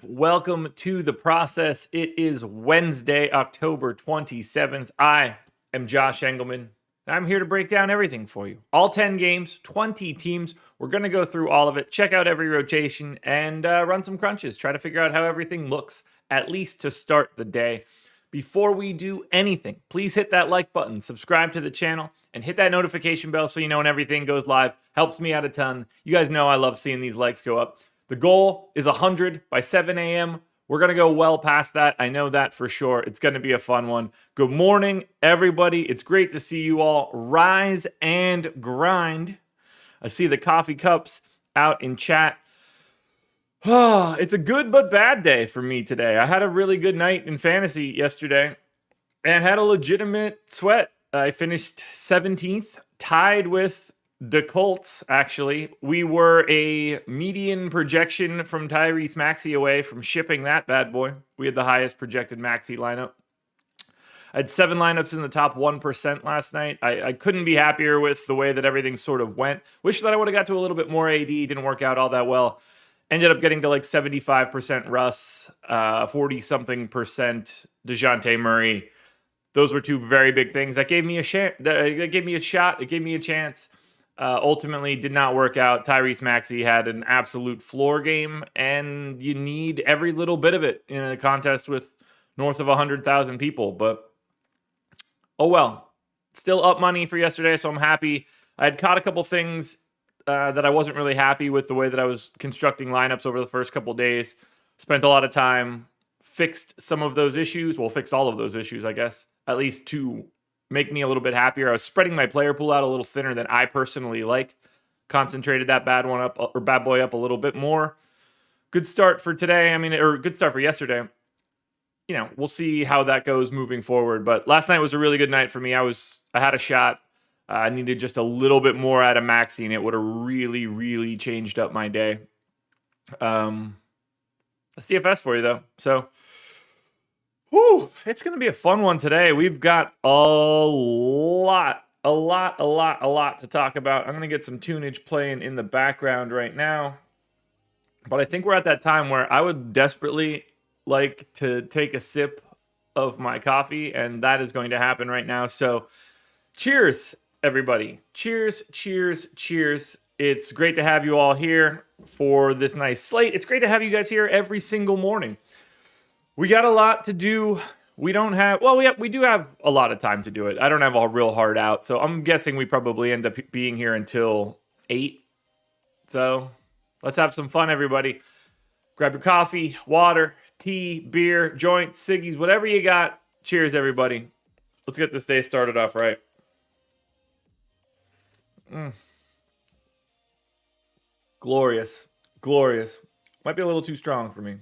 Welcome to the process. It is Wednesday, October 27th. I am Josh Engleman. I'm here to break down everything for you. All 10 games, 20 teams. We're going to go through all of it, check out every rotation, and run some crunches. Try to figure out how everything looks, at least to start the day. Before we do anything, please hit that like button, subscribe to the channel, and hit that notification bell so you know when everything goes live. Helps me out a ton. You guys know I love seeing these likes go up. The goal is 100 by 7 a.m. We're going to go well past that. I know that for sure. It's going to be a fun one. Good morning, everybody. It's great to see you all rise and grind. I see the coffee cups out in chat. It's a good but bad day for me today. I had a really good night in fantasy yesterday and had a legitimate sweat. I finished 17th, tied with the Colts, actually. We were a median projection from Tyrese Maxey away from shipping that bad boy. We had the highest projected Maxey lineup. I had 7 lineups in the top 1% last night. I couldn't be happier with the way that everything sort of went. Wish that I would have got to a little bit more AD. Didn't work out all that well. Ended up getting to like 75% Russ, 40-something percent DeJounte Murray. Those were two very big things. That gave me a shot. It gave me a chance. Ultimately did not work out. Tyrese Maxey had an absolute floor game, and you need every little bit of it in a contest with north of 100,000 people. But, oh well. Still up money for yesterday, so I'm happy. I had caught a couple things that I wasn't really happy with the way that I was constructing lineups over the first couple days. Spent a lot of time, fixed some of those issues. Well, fixed all of those issues, I guess. At least to make me a little bit happier. I was spreading my player pool out a little thinner than I personally like. Concentrated that bad boy up a little bit more. Good start for today. Good start for yesterday. You know, we'll see how that goes moving forward. But last night was a really good night for me. I had a shot. I needed just a little bit more out of Maxey, and it would have really, really changed up my day. That's DFS for you, though. So, it's going to be a fun one today. We've got a lot to talk about. I'm going to get some tunage playing in the background right now. But I think we're at that time where I would desperately like to take a sip of my coffee, and that is going to happen right now. So, cheers, everybody. Cheers. It's great to have you all here for this nice slate. It's great to have you guys here every single morning. We got a lot to do. We do have a lot of time to do it. I don't have a real hard out, so I'm guessing we probably end up being here until 8. So let's have some fun, everybody. Grab your coffee, water, tea, beer, joints, ciggies, whatever you got. Cheers, everybody. Let's get this day started off right. Glorious. Might be a little too strong for me.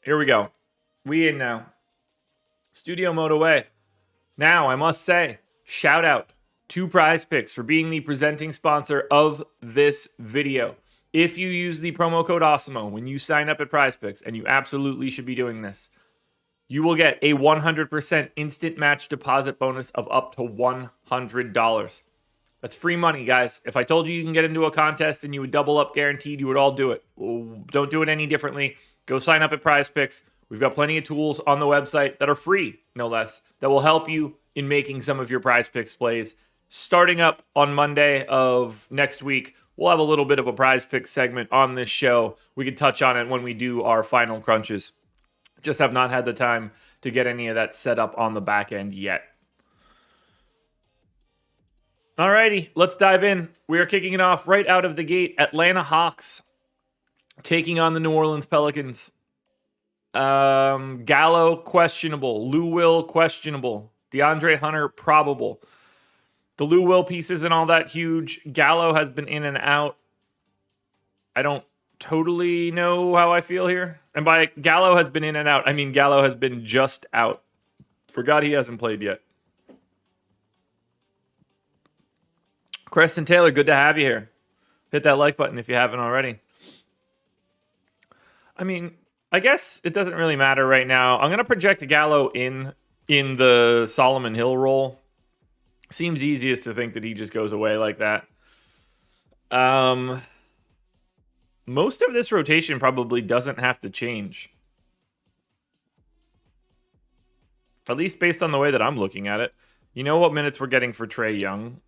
Here we go. We in now. Studio mode away. Now, I must say, shout out to Prize Picks for being the presenting sponsor of this video. If you use the promo code Awesemo when you sign up at Prize Picks, and you absolutely should be doing this, you will get a 100% instant match deposit bonus of up to $100. That's free money, guys. If I told you can get into a contest and you would double up guaranteed, you would all do it. Don't do it any differently. Go sign up at Prize Picks. We've got plenty of tools on the website that are free, no less, that will help you in making some of your Prize Picks plays. Starting up on Monday of next week, we'll have a little bit of a Prize Picks segment on this show. We can touch on it when we do our final crunches. Just have not had the time to get any of that set up on the back end yet. Alrighty, let's dive in. We are kicking it off right out of the gate. Atlanta Hawks taking on the New Orleans Pelicans. Gallo, questionable. Lou Will, questionable. DeAndre Hunter, probable. The Lou Will piece isn't all that huge. Gallo has been in and out. I don't totally know how I feel here. And by Gallo has been in and out, I mean Gallo has been just out. Forgot he hasn't played yet. Creston Taylor, good to have you here. Hit that like button if you haven't already. I mean, I guess it doesn't really matter right now. I'm going to project Gallo in the Solomon Hill role. Seems easiest to think that he just goes away like that. Most of this rotation probably doesn't have to change. At least based on the way that I'm looking at it. You know what minutes we're getting for Trae Young?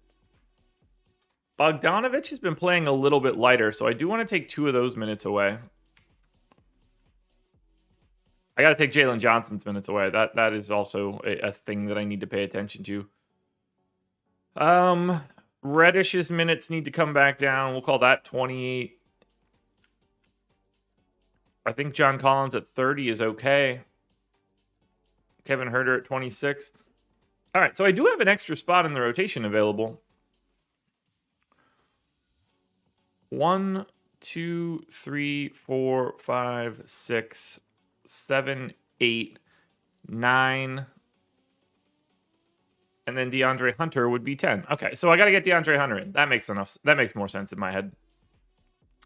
Bogdanovich has been playing a little bit lighter, so I do want to take 2 of those minutes away. I got to take Jalen Johnson's minutes away. That is also a thing that I need to pay attention to. Reddish's minutes need to come back down. We'll call that 28. I think John Collins at 30 is okay. Kevin Huerter at 26. All right, so I do have an extra spot in the rotation available. 1, 2, 3, 4, 5, 6, 7, 8, 9. And then DeAndre Hunter would be 10. Okay, so I got to get DeAndre Hunter in. That makes more sense in my head.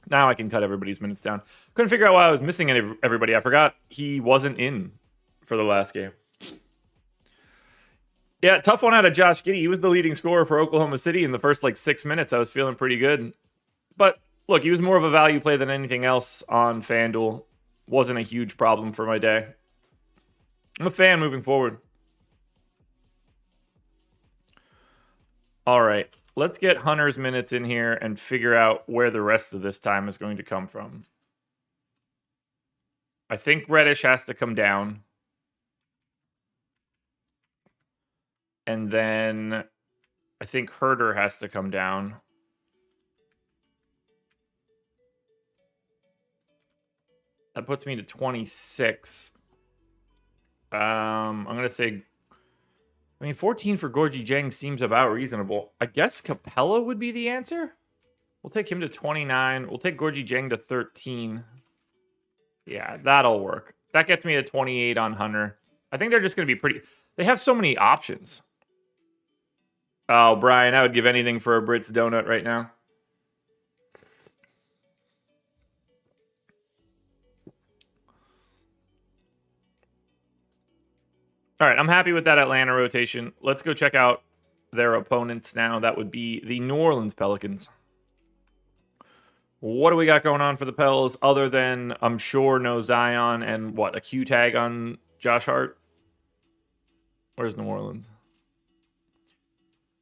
Now I can cut everybody's minutes down. Couldn't figure out why I was missing everybody. I forgot he wasn't in for the last game. Yeah, tough one out of Josh Giddey. He was the leading scorer for Oklahoma City in the first 6 minutes. I was feeling pretty good. But look, he was more of a value play than anything else on FanDuel. Wasn't a huge problem for my day. I'm a fan moving forward. All right, let's get Hunter's minutes in here and figure out where the rest of this time is going to come from. I think Reddish has to come down. And then I think Huerter has to come down. That puts me to 26. I'm going to say, 14 for Gorgie Jang seems about reasonable. I guess Capella would be the answer. We'll take him to 29. We'll take Gorgie Jang to 13. Yeah, that'll work. That gets me to 28 on Hunter. I think they're just going to be pretty... They have so many options. Oh, Brian, I would give anything for a Brits donut right now. All right, I'm happy with that Atlanta rotation. Let's go check out their opponents now. That would be the New Orleans Pelicans. What do we got going on for the Pels other than, I'm sure, no Zion and what, a Q tag on Josh Hart? Where's New Orleans?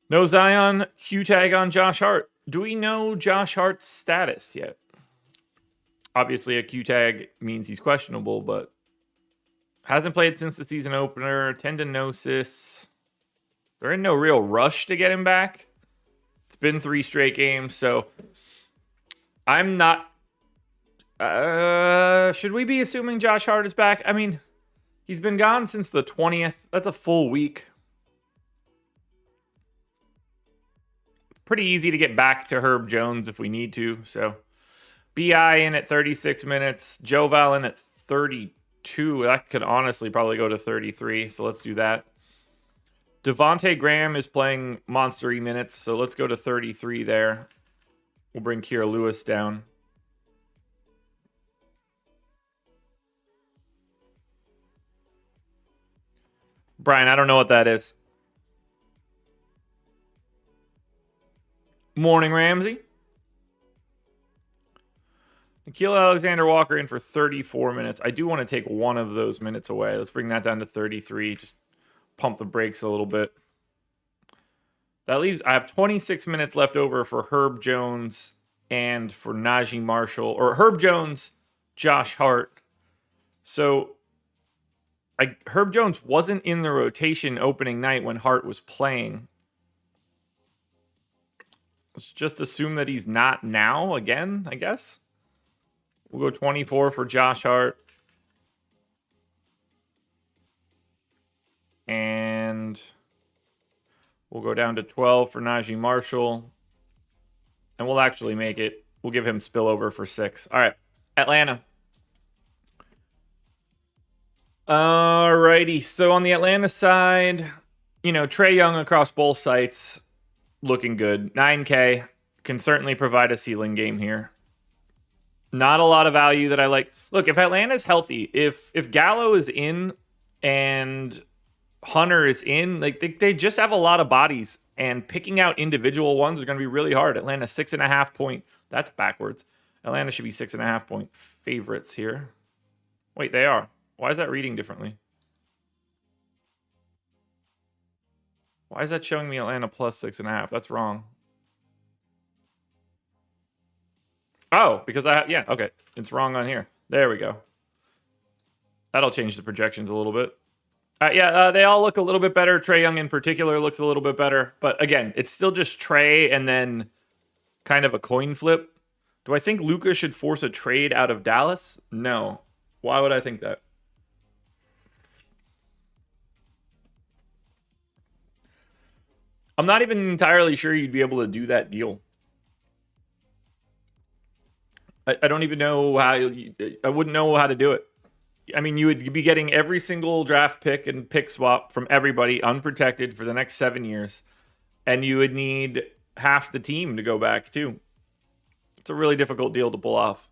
No Zion, Q tag on Josh Hart. Do we know Josh Hart's status yet? Obviously, a Q tag means he's questionable, but hasn't played since the season opener. Tendinosis. They're in no real rush to get him back. It's been 3 straight games, so I'm not... should we be assuming Josh Hart is back? I mean, he's been gone since the 20th. That's a full week. Pretty easy to get back to Herb Jones if we need to. So, BI in at 36 minutes. Joe Val in at 32. That could honestly probably go to 33. So let's do that. Devontae Graham is playing monster-y minutes. So let's go to 33 there. We'll bring Kira Lewis down. Brian, I don't know what that is. Morning, Ramsey. Nikhil Alexander-Walker in for 34 minutes. I do want to take one of those minutes away. Let's bring that down to 33. Just pump the brakes a little bit. That leaves... I have 26 minutes left over for Herb Jones and for Najee Marshall. Or Herb Jones, Josh Hart. So Herb Jones wasn't in the rotation opening night when Hart was playing. Let's just assume that he's not now again, I guess. We'll go 24 for Josh Hart. And we'll go down to 12 for Najee Marshall. And we'll actually make it. We'll give him spillover for 6. All right. Atlanta. Alrighty. So on the Atlanta side, Trae Young across both sites looking good. 9K can certainly provide a ceiling game here. Not a lot of value that I like. Look, if Atlanta's healthy, if Gallo is in and Hunter is in, like they just have a lot of bodies, and picking out individual ones are going to be really hard. Atlanta 6.5 point. That's backwards. Atlanta should be 6.5 point favorites here. Wait, they are. Why is that reading differently? Why is that showing me Atlanta plus 6.5? That's wrong. Oh, because okay. It's wrong on here. There we go. That'll change the projections a little bit. They all look a little bit better. Trae Young in particular looks a little bit better. But again, it's still just Trae and then kind of a coin flip. Do I think Luka should force a trade out of Dallas? No. Why would I think that? I'm not even entirely sure you'd be able to do that deal. I don't even know how. I wouldn't know how to do it. I mean, you would be getting every single draft pick and pick swap from everybody unprotected for the next 7 years. And you would need half the team to go back, too. It's a really difficult deal to pull off.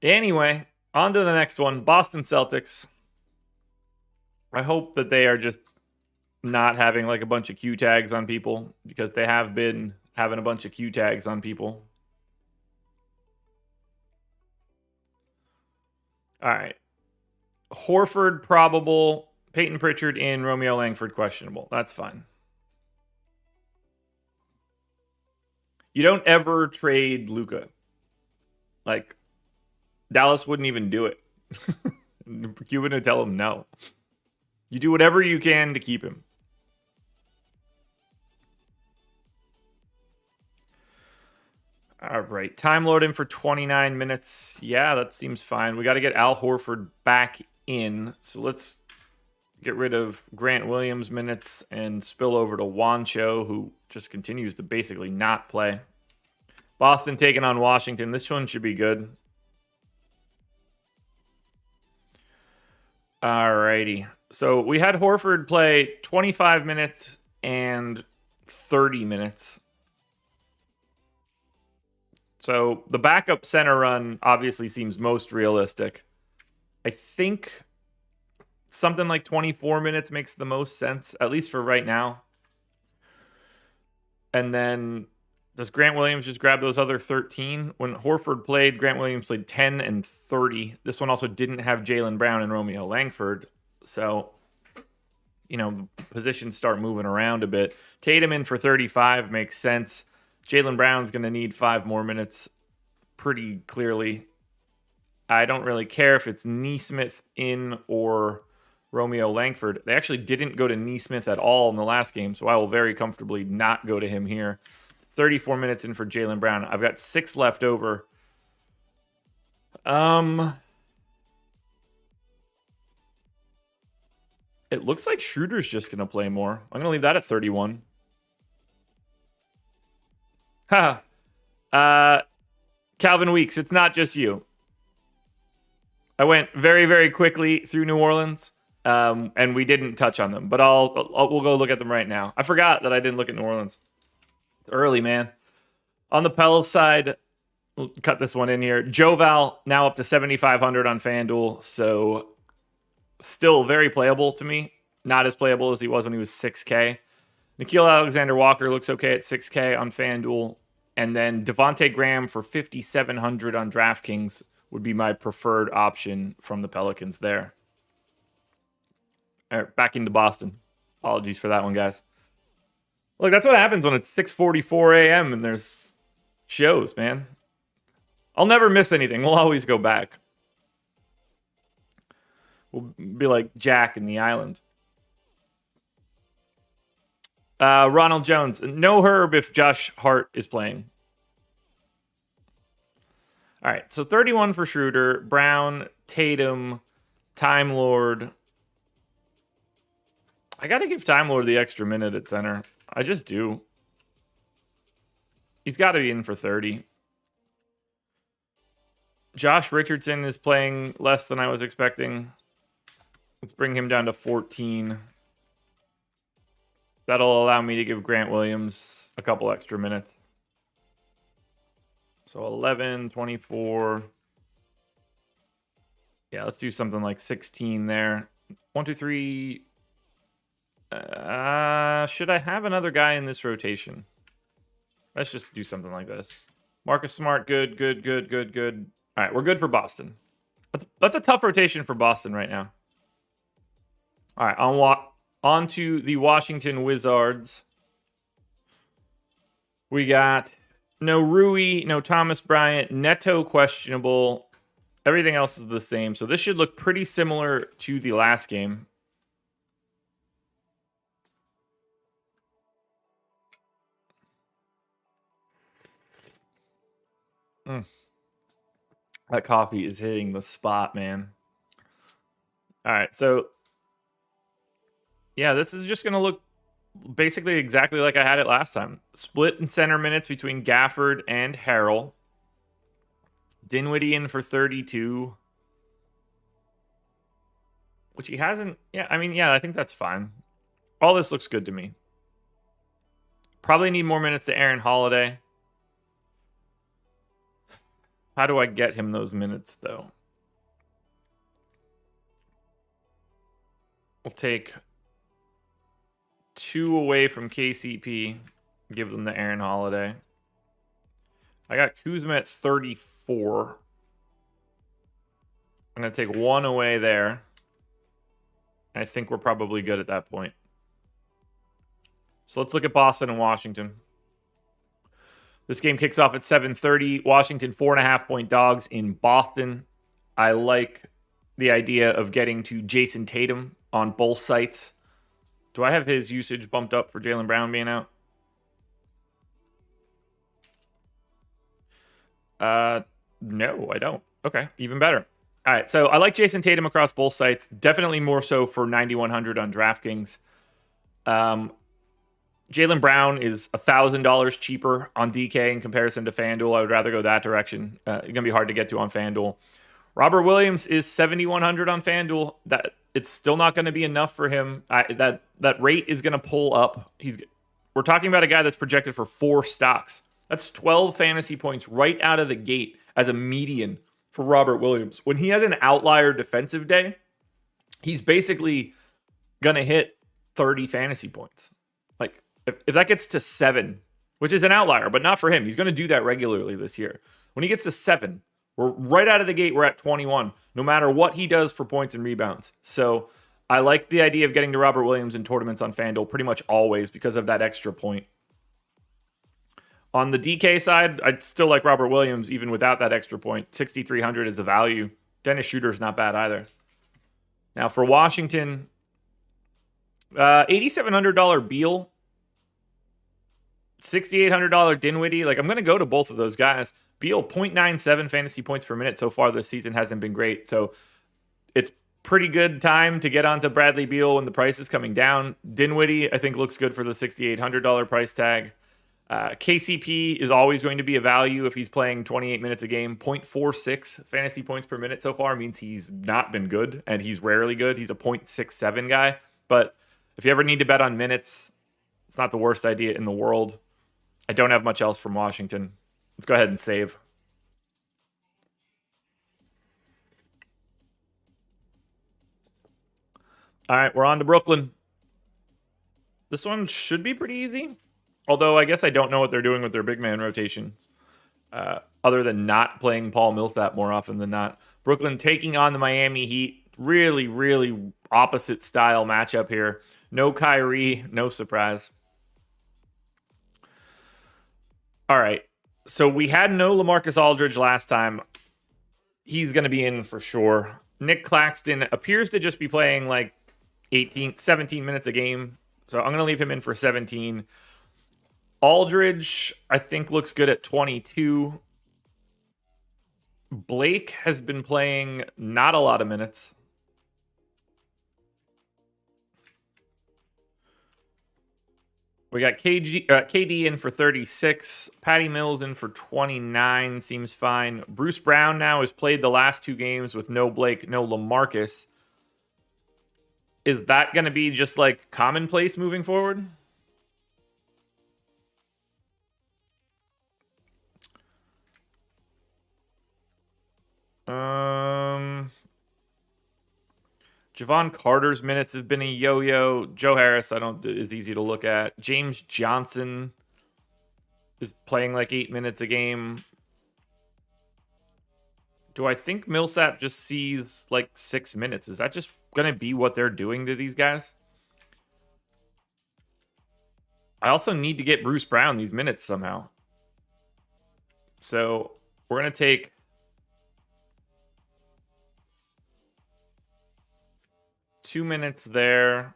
Anyway, on to the next one. Boston Celtics. I hope that they are just not having like a bunch of Q tags on people, because they have been having a bunch of Q tags on people. All right. Horford probable. Peyton Pritchard in. Romeo Langford questionable. That's fine. You don't ever trade Luka. Like, Dallas wouldn't even do it. You wouldn't tell him no. You do whatever you can to keep him. All right. Time Lord in for 29 minutes. Yeah, that seems fine. We got to get Al Horford back in. So let's get rid of Grant Williams minutes and spill over to Juancho, who just continues to basically not play. Boston taking on Washington. This one should be good. All righty. So we had Horford play 25 minutes and 30 minutes. So the backup center run obviously seems most realistic. I think something like 24 minutes makes the most sense, at least for right now. And then does Grant Williams just grab those other 13? When Horford played, Grant Williams played 10 and 30. This one also didn't have Jaylen Brown and Romeo Langford. So, positions start moving around a bit. Tatum in for 35 makes sense. Jaylen Brown's going to need 5 more minutes pretty clearly. I don't really care if it's Nesmith in or Romeo Langford. They actually didn't go to Nesmith at all in the last game, so I will very comfortably not go to him here. 34 minutes in for Jaylen Brown. I've got 6 left over. It looks like Schroeder's just going to play more. I'm going to leave that at 31. Calvin Weeks, it's not just you. I went very, very quickly through New Orleans, and we didn't touch on them. But we'll go look at them right now. I forgot that I didn't look at New Orleans. It's early, man. On the Pels side, we'll cut this one in here. Joval now up to 7,500 on FanDuel, so still very playable to me. Not as playable as he was when he was 6K. Nickeil Alexander-Walker looks okay at 6K on FanDuel. And then Devontae Graham for 5,700 on DraftKings would be my preferred option from the Pelicans there. All right, back into Boston. Apologies for that one, guys. Look, that's what happens when it's 6:44 a.m. and there's shows, man. I'll never miss anything. We'll always go back. We'll be like Jack in the Island. Ronald Jones. No Herb if Josh Hart is playing. All right, so 31 for Schroeder, Brown, Tatum, Time Lord. I got to give Time Lord the extra minute at center. I just do. He's got to be in for 30. Josh Richardson is playing less than I was expecting. Let's bring him down to 14. That'll allow me to give Grant Williams a couple extra minutes. So 11, 24. Yeah, let's do something like 16 there. 1, 2, 3. Should I have another guy in this rotation? Let's just do something like this. Marcus Smart, good. All right, we're good for Boston. That's a tough rotation for Boston right now. All right, on to the Washington Wizards. We got no Rui, no Thomas Bryant, Neto questionable. Everything else is the same. So this should look pretty similar to the last game. That coffee is hitting the spot, man. All right, so yeah, this is just going to look basically exactly like I had it last time. Split in center minutes between Gafford and Harrell. Dinwiddie in for 32. Which he hasn't... Yeah, I mean, yeah, I think that's fine. All this looks good to me. Probably need more minutes to Aaron Holiday. How do I get him those minutes, though? We'll take 2 away from KCP. Give them to Aaron Holiday. I got Kuzma at 34. I'm going to take 1 away there. I think we're probably good at that point. So let's look at Boston and Washington. This game kicks off at 7:30. Washington 4.5-point dogs in Boston. I like the idea of getting to Jason Tatum on both sites. Do I have his usage bumped up for Jaylen Brown being out? No, I don't. Okay, even better. All right, so I like Jason Tatum across both sites. Definitely more so for 9,100 on DraftKings. Jaylen Brown is $1,000 cheaper on DK in comparison to FanDuel. I would rather go that direction. It's going to be hard to get to on FanDuel. Robert Williams is 7,100 on FanDuel. That it's still not going to be enough for him. That rate is going to pull up. We're talking about a guy that's projected for 4 stocks. That's 12 fantasy points right out of the gate as a median for Robert Williams. When he has an outlier defensive day, he's basically going to hit 30 fantasy points. Like, if that gets to 7, which is an outlier, but not for him. He's going to do that regularly this year. When he gets to 7, we're right out of the gate, we're at 21, no matter what he does for points and rebounds. So I like the idea of getting to Robert Williams in tournaments on FanDuel pretty much always because of that extra point. On the DK side, I'd still like Robert Williams even without that extra point. 6,300 is the value. Dennis Schroeder's not bad either. Now for Washington, $8,700 Beal, $6,800 Dinwiddie. Like, I'm going to go to both of those guys. Beal, 0.97 fantasy points per minute so far this season hasn't been great. So it's pretty good time to get onto Bradley Beal when the price is coming down. Dinwiddie, I think, looks good for the $6,800 price tag. KCP is always going to be a value if he's playing 28 minutes a game. 0.46 fantasy points per minute so far means he's not been good, and he's rarely good. He's a 0.67 guy. But if you ever need to bet on minutes, it's not the worst idea in the world. I don't have much else from Washington. Let's go ahead and save. All right, we're on to Brooklyn. This one should be pretty easy. Although I guess I don't know what they're doing with their big man rotations. Other than not playing Paul Millsap more often than not. Brooklyn taking on the Miami Heat. Really, really opposite style matchup here. No Kyrie, no surprise. All right. So we had no LaMarcus Aldridge last time. He's going to be in for sure. Nick Claxton appears to just be playing like 17 minutes a game. So I'm going to leave him in for 17. Aldridge, I think, looks good at 22. Blake has been playing not a lot of minutes. We got KD in for 36. Patty Mills in for 29. Seems fine. Bruce Brown now has played the last 2 games with no Blake, no LaMarcus. Is that going to be just like commonplace moving forward? Javon Carter's minutes have been a yo-yo. Joe Harris, is easy to look at. James Johnson is playing like 8 minutes a game. Do I think Millsap just sees like 6 minutes? Is that just going to be what they're doing to these guys? I also need to get Bruce Brown these minutes somehow. So we're going to take two minutes there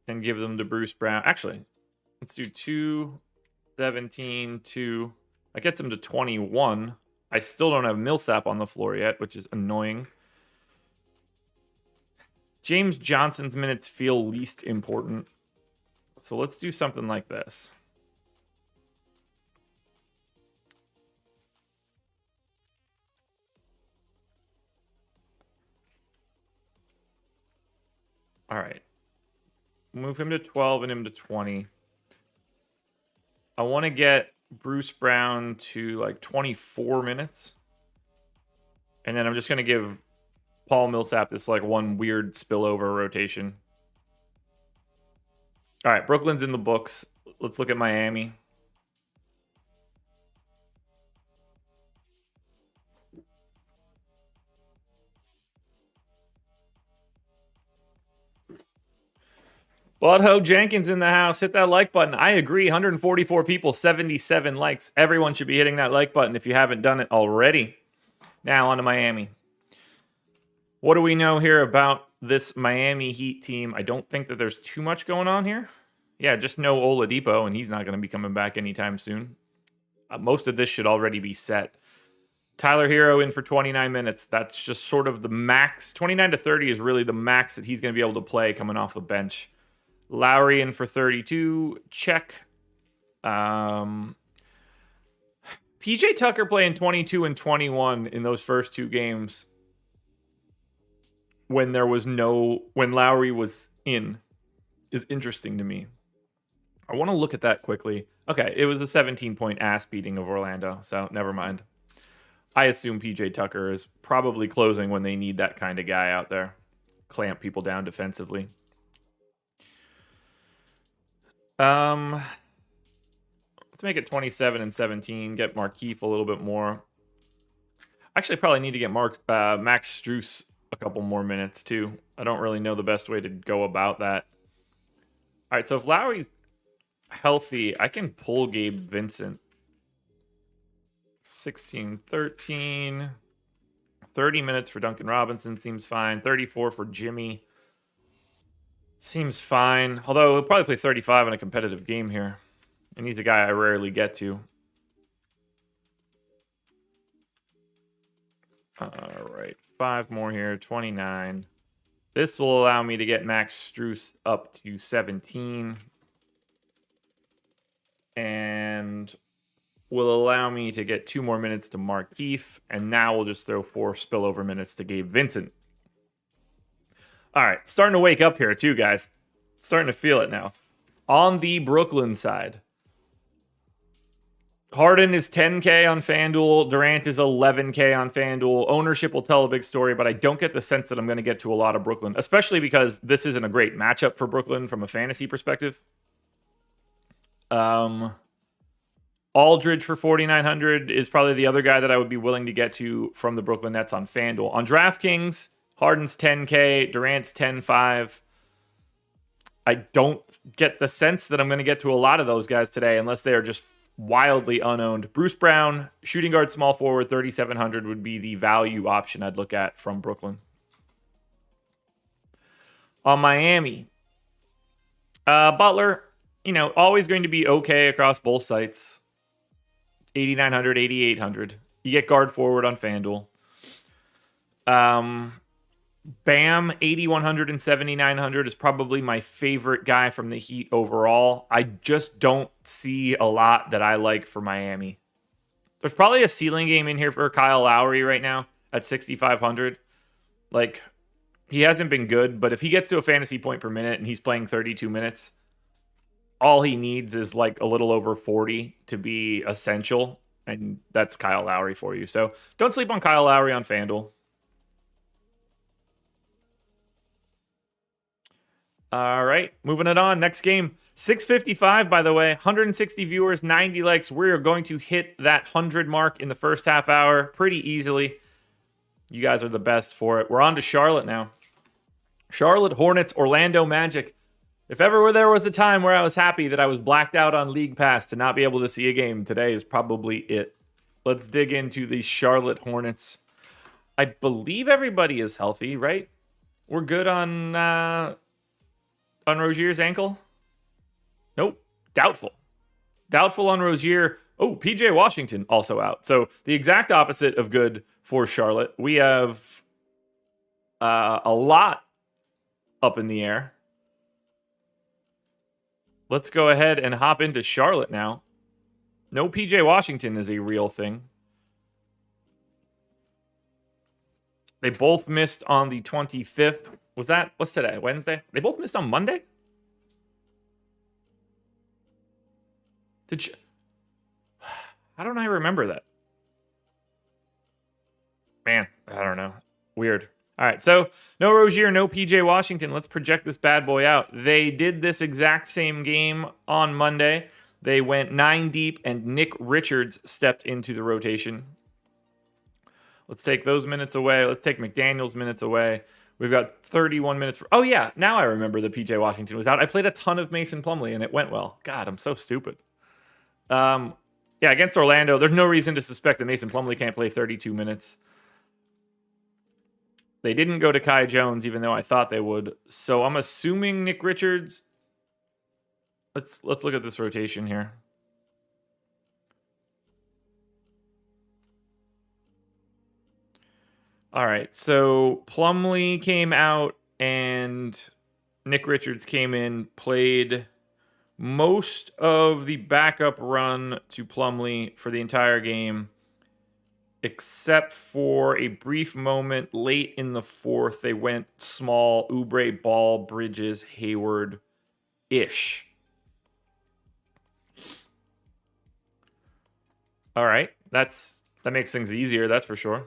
and give them to Bruce Brown. Actually, let's do 2, 17, 2. That gets him to 21. I still don't have Millsap on the floor yet, which is annoying. James Johnson's minutes feel least important. So let's do something like this. All right. Move him to 12 and him to 20. I want to get Bruce Brown to like 24 minutes. And then I'm just going to give Paul Millsap this like one weird spillover rotation. All right, Brooklyn's in the books. Let's look at Miami. Budho Jenkins in the house. Hit that like button. I agree. 144 people, 77 likes. Everyone should be hitting that like button if you haven't done it already. Now on to Miami. What do we know here about this Miami Heat team? I don't think that there's too much going on here. Yeah, just no Oladipo, and he's not going to be coming back anytime soon. Most of this should already be set. Tyler Hero in for 29 minutes. That's just sort of the max. 29 to 30 is really the max that he's going to be able to play coming off the bench. Lowry in for 32. Check. PJ Tucker playing 22 and 21 in those first 2 games when Lowry was in is interesting to me. I want to look at that quickly. Okay, it was a 17-point ass beating of Orlando, so never mind. I assume PJ Tucker is probably closing when they need that kind of guy out there. Clamp people down defensively. Let's make it 27 and 17. Get Markieff a little bit more. Actually, probably need to get Max Strus a couple more minutes too. I don't really know the best way to go about that. All right, so if Lowry's healthy, I can pull Gabe Vincent. 16-13. 30 minutes for Duncan Robinson seems fine. 34 for Jimmy. Seems fine. Although he'll probably play 35 in a competitive game here. And he's a guy I rarely get to. All right. 5 more here. 29. This will allow me to get Max Strus up to 17. And will allow me to get 2 more minutes to Markieff. And now we'll just throw 4 spillover minutes to Gabe Vincent. All right, starting to wake up here too, guys. Starting to feel it now. On the Brooklyn side, Harden is 10K on FanDuel. Durant is 11K on FanDuel. Ownership will tell a big story, but I don't get the sense that I'm going to get to a lot of Brooklyn, especially because this isn't a great matchup for Brooklyn from a fantasy perspective. Aldridge for 4,900 is probably the other guy that I would be willing to get to from the Brooklyn Nets on FanDuel. On DraftKings, Harden's 10K, Durant's 10.5. I don't get the sense that I'm going to get to a lot of those guys today unless they are just wildly unowned. Bruce Brown, shooting guard, small forward, 3,700 would be the value option I'd look at from Brooklyn. On Miami, Butler, always going to be okay across both sites. 8,900, 8,800. You get guard forward on FanDuel. Bam, 8,100 and 7,900 is probably my favorite guy from the Heat overall. I just don't see a lot that I like for Miami. There's probably a ceiling game in here for Kyle Lowry right now at 6,500. Like, he hasn't been good, but if he gets to a fantasy point per minute and he's playing 32 minutes, all he needs is like a little over 40 to be essential, and that's Kyle Lowry for you. So don't sleep on Kyle Lowry on FanDuel. All right, moving it on. Next game, 6:55, by the way, 160 viewers, 90 likes. We're going to hit that 100 mark in the first half hour pretty easily. You guys are the best for it. We're on to Charlotte now. Charlotte Hornets, Orlando Magic. If ever there was a time where I was happy that I was blacked out on League Pass to not be able to see a game, today is probably it. Let's dig into the Charlotte Hornets. I believe everybody is healthy, right? We're good on Rozier's ankle? Nope. Doubtful. Doubtful on Rozier. Oh, PJ Washington also out. So the exact opposite of good for Charlotte. We have a lot up in the air. Let's go ahead and hop into Charlotte now. No PJ Washington is a real thing. They both missed on the 25th. What's today? Wednesday? They both missed on Monday? How don't I remember that? Man, I don't know. Weird. All right, so no Rozier, no PJ Washington. Let's project this bad boy out. They did this exact same game on Monday. They went 9 deep, and Nick Richards stepped into the rotation. Let's take those minutes away. Let's take McDaniel's minutes away. We've got 31 minutes. Oh, yeah. Now I remember that PJ Washington was out. I played a ton of Mason Plumlee, and it went well. God, I'm so stupid. Yeah, against Orlando, there's no reason to suspect that Mason Plumlee can't play 32 minutes. They didn't go to Kai Jones, even though I thought they would. So I'm assuming Nick Richards. Let's look at this rotation here. All right, so Plumlee came out and Nick Richards came in, played most of the backup run to Plumlee for the entire game, except for a brief moment late in the fourth. They went small, Oubre, Ball, Bridges, Hayward-ish. All right, that makes things easier, that's for sure.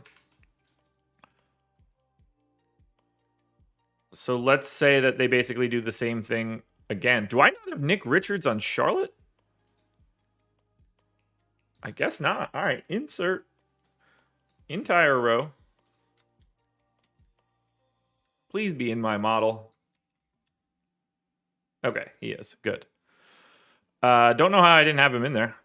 So let's say that they basically do the same thing again. Do I not have Nick Richards on Charlotte? I guess not. All right, insert entire row. Please be in my model. Okay, he is. Good. Don't know how I didn't have him in there.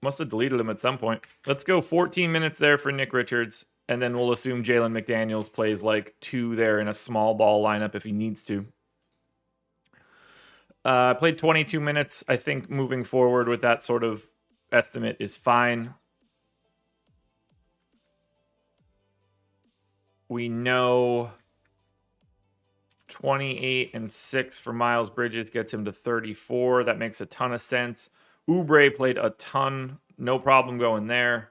Must have deleted him at some point. Let's go 14 minutes there for Nick Richards. And then we'll assume Jalen McDaniels plays like 2 there in a small ball lineup if he needs to. Played 22 minutes. I think moving forward with that sort of estimate is fine. We know 28 and 6 for Miles Bridges gets him to 34. That makes a ton of sense. Oubre played a ton. No problem going there.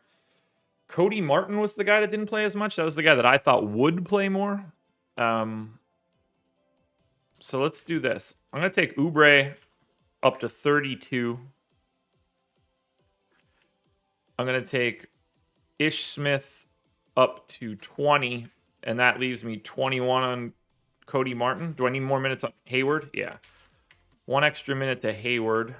Cody Martin was the guy that didn't play as much. That was the guy that I thought would play more. So let's do this. I'm going to take Oubre up to 32. I'm going to take Ish Smith up to 20. And that leaves me 21 on Cody Martin. Do I need more minutes on Hayward? Yeah. 1 extra minute to Hayward.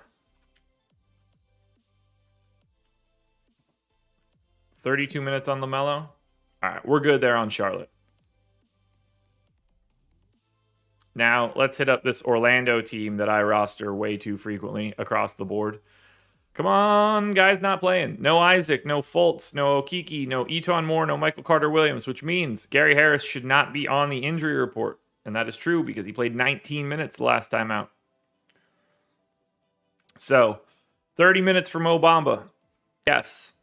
32 minutes on LaMelo. All right, we're good there on Charlotte. Now, let's hit up this Orlando team that I roster way too frequently across the board. Come on, guys not playing. No Isaac, no Fultz, no Okiki, no Eton Moore, no Michael Carter-Williams, which means Gary Harris should not be on the injury report. And that is true because he played 19 minutes the last time out. So 30 minutes for Mo Bamba. Yes.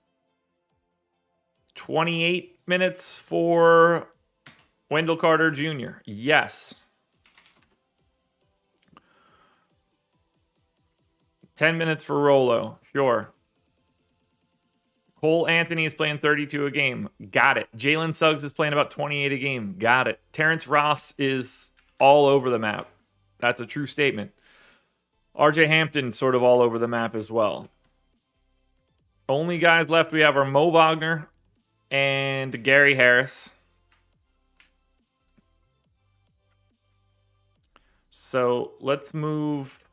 28 minutes for Wendell Carter Jr. Yes. 10 minutes for Rolo. Sure. Cole Anthony is playing 32 a game. Got it. Jalen Suggs is playing about 28 a game. Got it. Terrence Ross is all over the map. That's a true statement. RJ Hampton sort of all over the map as well. Only guys left we have are Mo Wagner and Gary Harris. So let's move.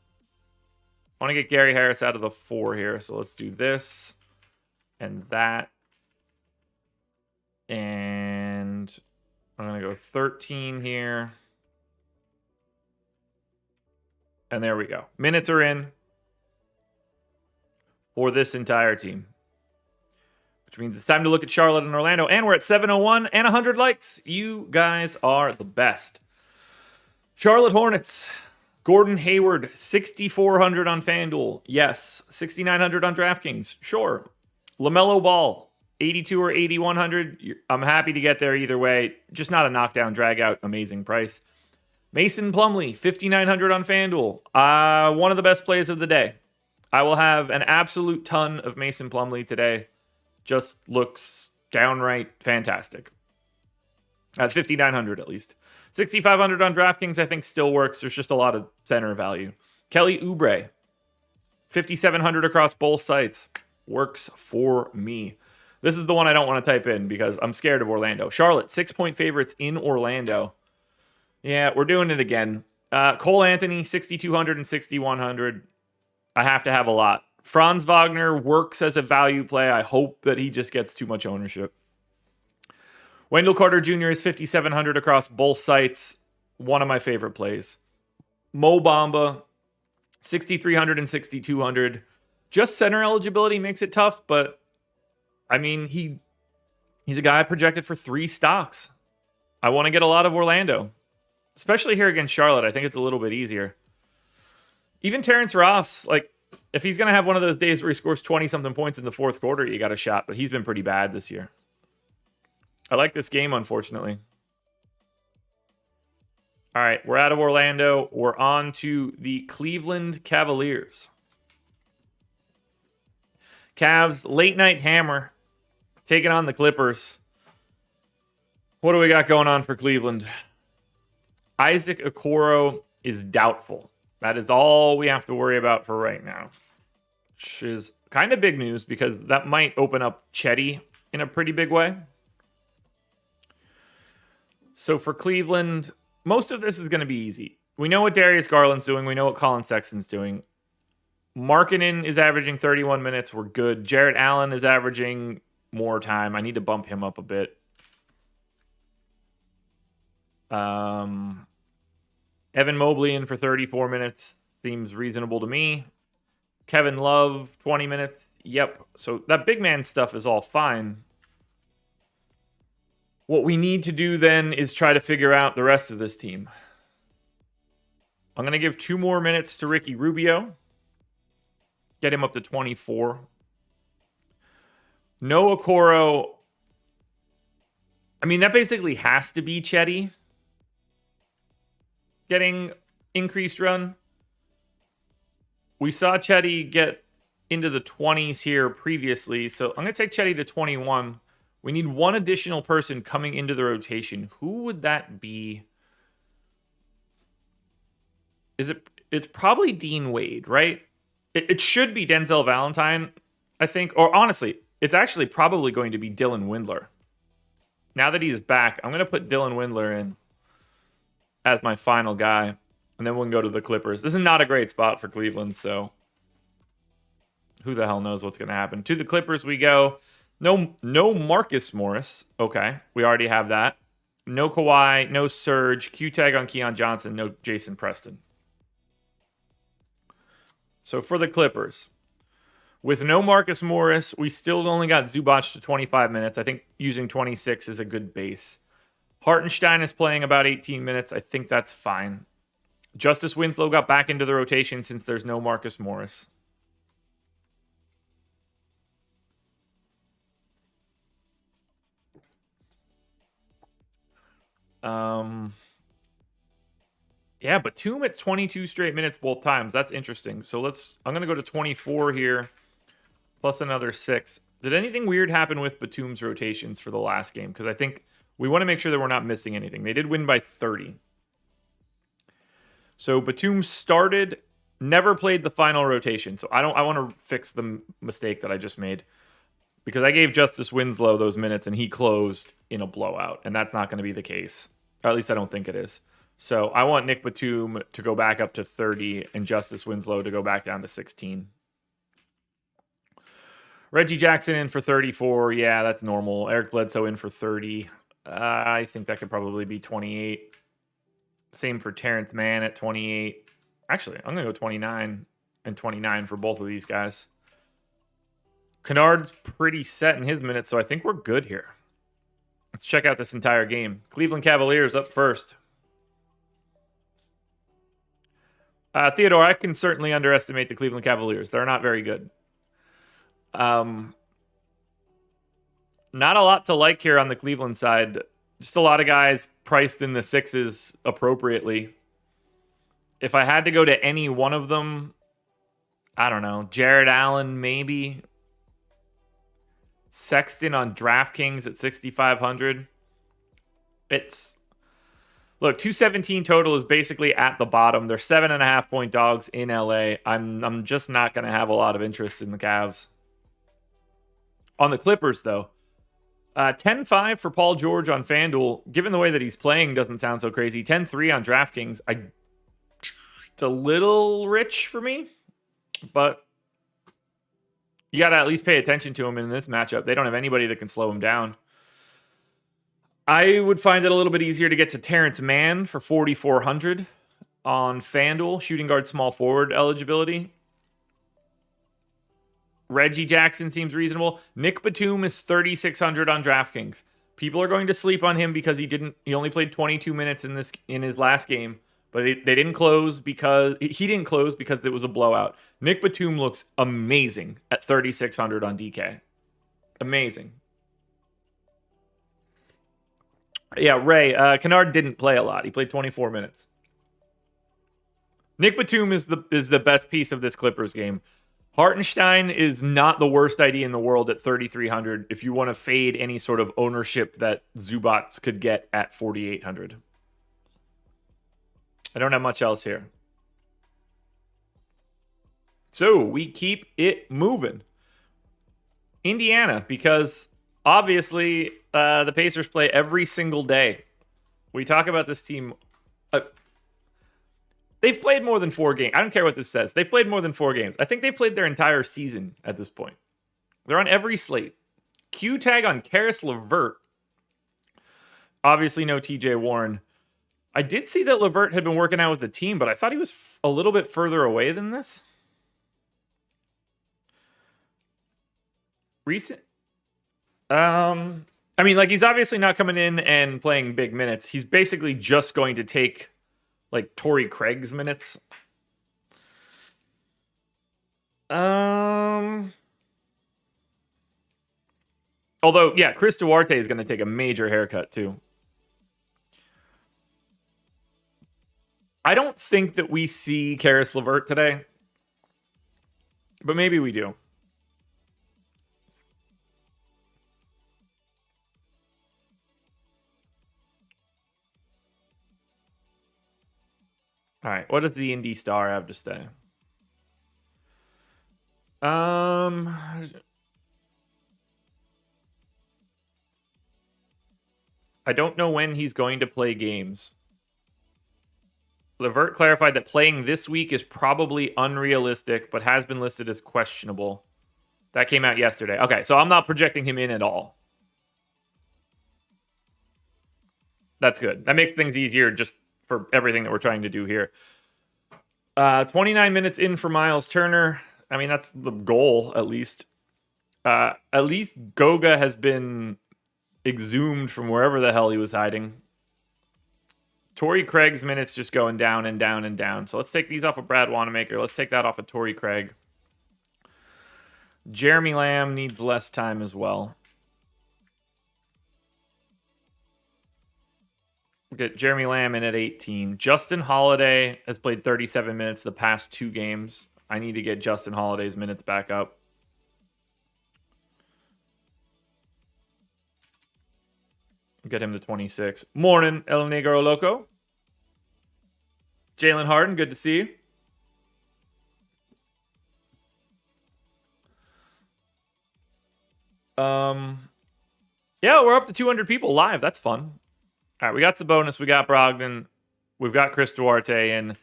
I want to get Gary Harris out of the 4 here. So let's do this and that. And I'm going to go 13 here. And there we go. Minutes are in for this entire team. Which means it's time to look at Charlotte and Orlando. And we're at 701 and 100 likes. You guys are the best. Charlotte Hornets. Gordon Hayward, 6,400 on FanDuel. Yes. 6,900 on DraftKings. Sure. LaMelo Ball, 82 or 8,100. I'm happy to get there either way. Just not a knockdown, drag out, amazing price. Mason Plumlee, 5,900 on FanDuel. One of the best plays of the day. I will have an absolute ton of Mason Plumlee today. Just looks downright fantastic. At 5,900 at least. 6,500 on DraftKings I think still works. There's just a lot of center value. Kelly Oubre, 5,700 across both sites. Works for me. This is the one I don't want to type in because I'm scared of Orlando. Charlotte, 6-point favorites in Orlando. Yeah, we're doing it again. Cole Anthony, 6,200 and 6,100. I have to have a lot. Franz Wagner works as a value play. I hope that he just gets too much ownership. Wendell Carter Jr. is 5,700 across both sites. One of my favorite plays. Mo Bamba, 6,300 and 6,200. Just center eligibility makes it tough, but I mean, he's a guy projected for 3 stocks. I want to get a lot of Orlando, especially here against Charlotte. I think it's a little bit easier. Even Terrence Ross, like, if he's going to have one of those days where he scores 20-something points in the fourth quarter, you got a shot, but he's been pretty bad this year. I like this game, unfortunately. All right, we're out of Orlando. We're on to the Cleveland Cavaliers. Cavs, late night hammer, taking on the Clippers. What do we got going on for Cleveland? Isaac Okoro is doubtful. That is all we have to worry about for right now. Which is kind of big news because that might open up Chetty in a pretty big way. So for Cleveland, most of this is going to be easy. We know what Darius Garland's doing. We know what Colin Sexton's doing. Markkanen is averaging 31 minutes. We're good. Jarrett Allen is averaging more time. I need to bump him up a bit. Evan Mobley in for 34 minutes seems reasonable to me. Kevin Love, 20 minutes. Yep. So that big man stuff is all fine. What we need to do then is try to figure out the rest of this team. I'm going to give 2 more minutes to Ricky Rubio. Get him up to 24. No Okoro. I mean, that basically has to be Chetty getting increased run. We saw Chetty get into the 20s here previously, so I'm going to take Chetty to 21. We need one additional person coming into the rotation. Who would that be? It's probably Dean Wade, right? It should be Denzel Valentine, I think. Or honestly, it's actually probably going to be Dylan Windler. Now that he's back, I'm going to put Dylan Windler in as my final guy. And then we can go to the Clippers. This is not a great spot for Cleveland, so who the hell knows what's going to happen. To the Clippers we go. No Marcus Morris. Okay, we already have that. No Kawhi, no Serge. Q-tag on Keon Johnson, no Jason Preston. So for the Clippers, with no Marcus Morris, we still only got Zubac to 25 minutes. I think using 26 is a good base. Hartenstein is playing about 18 minutes. I think that's fine. Justice Winslow got back into the rotation since there's no Marcus Morris. Yeah, Batum at 22 straight minutes both times. That's interesting. So I'm going to go to 24 here, plus another 6. Did anything weird happen with Batum's rotations for the last game? Because I think we want to make sure that we're not missing anything. They did win by 30. So Batum started, never played the final rotation. So I want to fix the mistake that I just made. Because I gave Justice Winslow those minutes and he closed in a blowout. And that's not going to be the case. Or at least I don't think it is. So I want Nick Batum to go back up to 30 and Justice Winslow to go back down to 16. Reggie Jackson in for 34. Yeah, that's normal. Eric Bledsoe in for 30. I think that could probably be 28. Same for Terrence Mann at 28. Actually, I'm going to go 29 and 29 for both of these guys. Kennard's pretty set in his minutes, so I think we're good here. Let's check out this entire game. Cleveland Cavaliers up first. Theodore, I can certainly underestimate the Cleveland Cavaliers. They're not very good. Not a lot to like here on the Cleveland side. Just a lot of guys priced in the 6s appropriately. If I had to go to any one of them, I don't know. Jared Allen, maybe. Sexton on DraftKings at 6,500. Look, 217 total is basically at the bottom. They're 7.5 point dogs in LA. I'm just not going to have a lot of interest in the Cavs. On the Clippers, though, 10-5 for Paul George on FanDuel. Given the way that he's playing, doesn't sound so crazy. 10-3 on DraftKings. It's a little rich for me, but you got to at least pay attention to him in this matchup. They don't have anybody that can slow him down. I would find it a little bit easier to get to Terrence Mann for 4,400 on FanDuel, shooting guard small forward eligibility. Reggie Jackson seems reasonable. Nick Batum is 3,600 on DraftKings. People are going to sleep on him because he only played 22 minutes in his last game, but he didn't close because it was a blowout. Nick Batum looks amazing at 3,600 on DK. Amazing. Yeah, Ray, Kennard didn't play a lot. He played 24 minutes. Nick Batum is the best piece of this Clippers game. Hartenstein is not the worst idea in the world at 3,300 if you want to fade any sort of ownership that Zubats could get at 4,800. I don't have much else here. So we keep it moving. Indiana, because obviously the Pacers play every single day. We talk about this team. They've played more than 4 games. I don't care what this says. They've played more than 4 games. I think they've played their entire season at this point. They're on every slate. Q tag on Karis LeVert. Obviously no TJ Warren. I did see that LeVert had been working out with the team, but I thought he was a little bit further away than this. Recent. I mean, like, he's obviously not coming in and playing big minutes. He's basically just going to take, like, Torrey Craig's minutes. Although, yeah, Chris Duarte is going to take a major haircut, too. I don't think that we see Karis LeVert today, but maybe we do. All right, what does the Indy Star have to say? I don't know when he's going to play games. LeVert clarified that playing this week is probably unrealistic, but has been listed as questionable. That came out yesterday. Okay, so I'm not projecting him in at all. That's good. That makes things easier just for everything that we're trying to do here. 29 minutes in for Miles Turner. I mean, that's the goal, at least. At least Goga has been exhumed from wherever the hell he was hiding. Torrey Craig's minutes just going down and down and down. So let's take these off of Brad Wanamaker. Let's take that off of Torrey Craig. Jeremy Lamb needs less time as well. Get Jeremy Lamb in at 18. Justin Holiday has played 37 minutes the past 2 games. I need to get Justin Holiday's minutes back up. Get him to 26. Morning, El Negro Loco. Jalen Harden, good to see you. Yeah, we're up to 200 people live. That's fun. All right, we got Sabonis, we got Brogdon, we've got Chris Duarte, and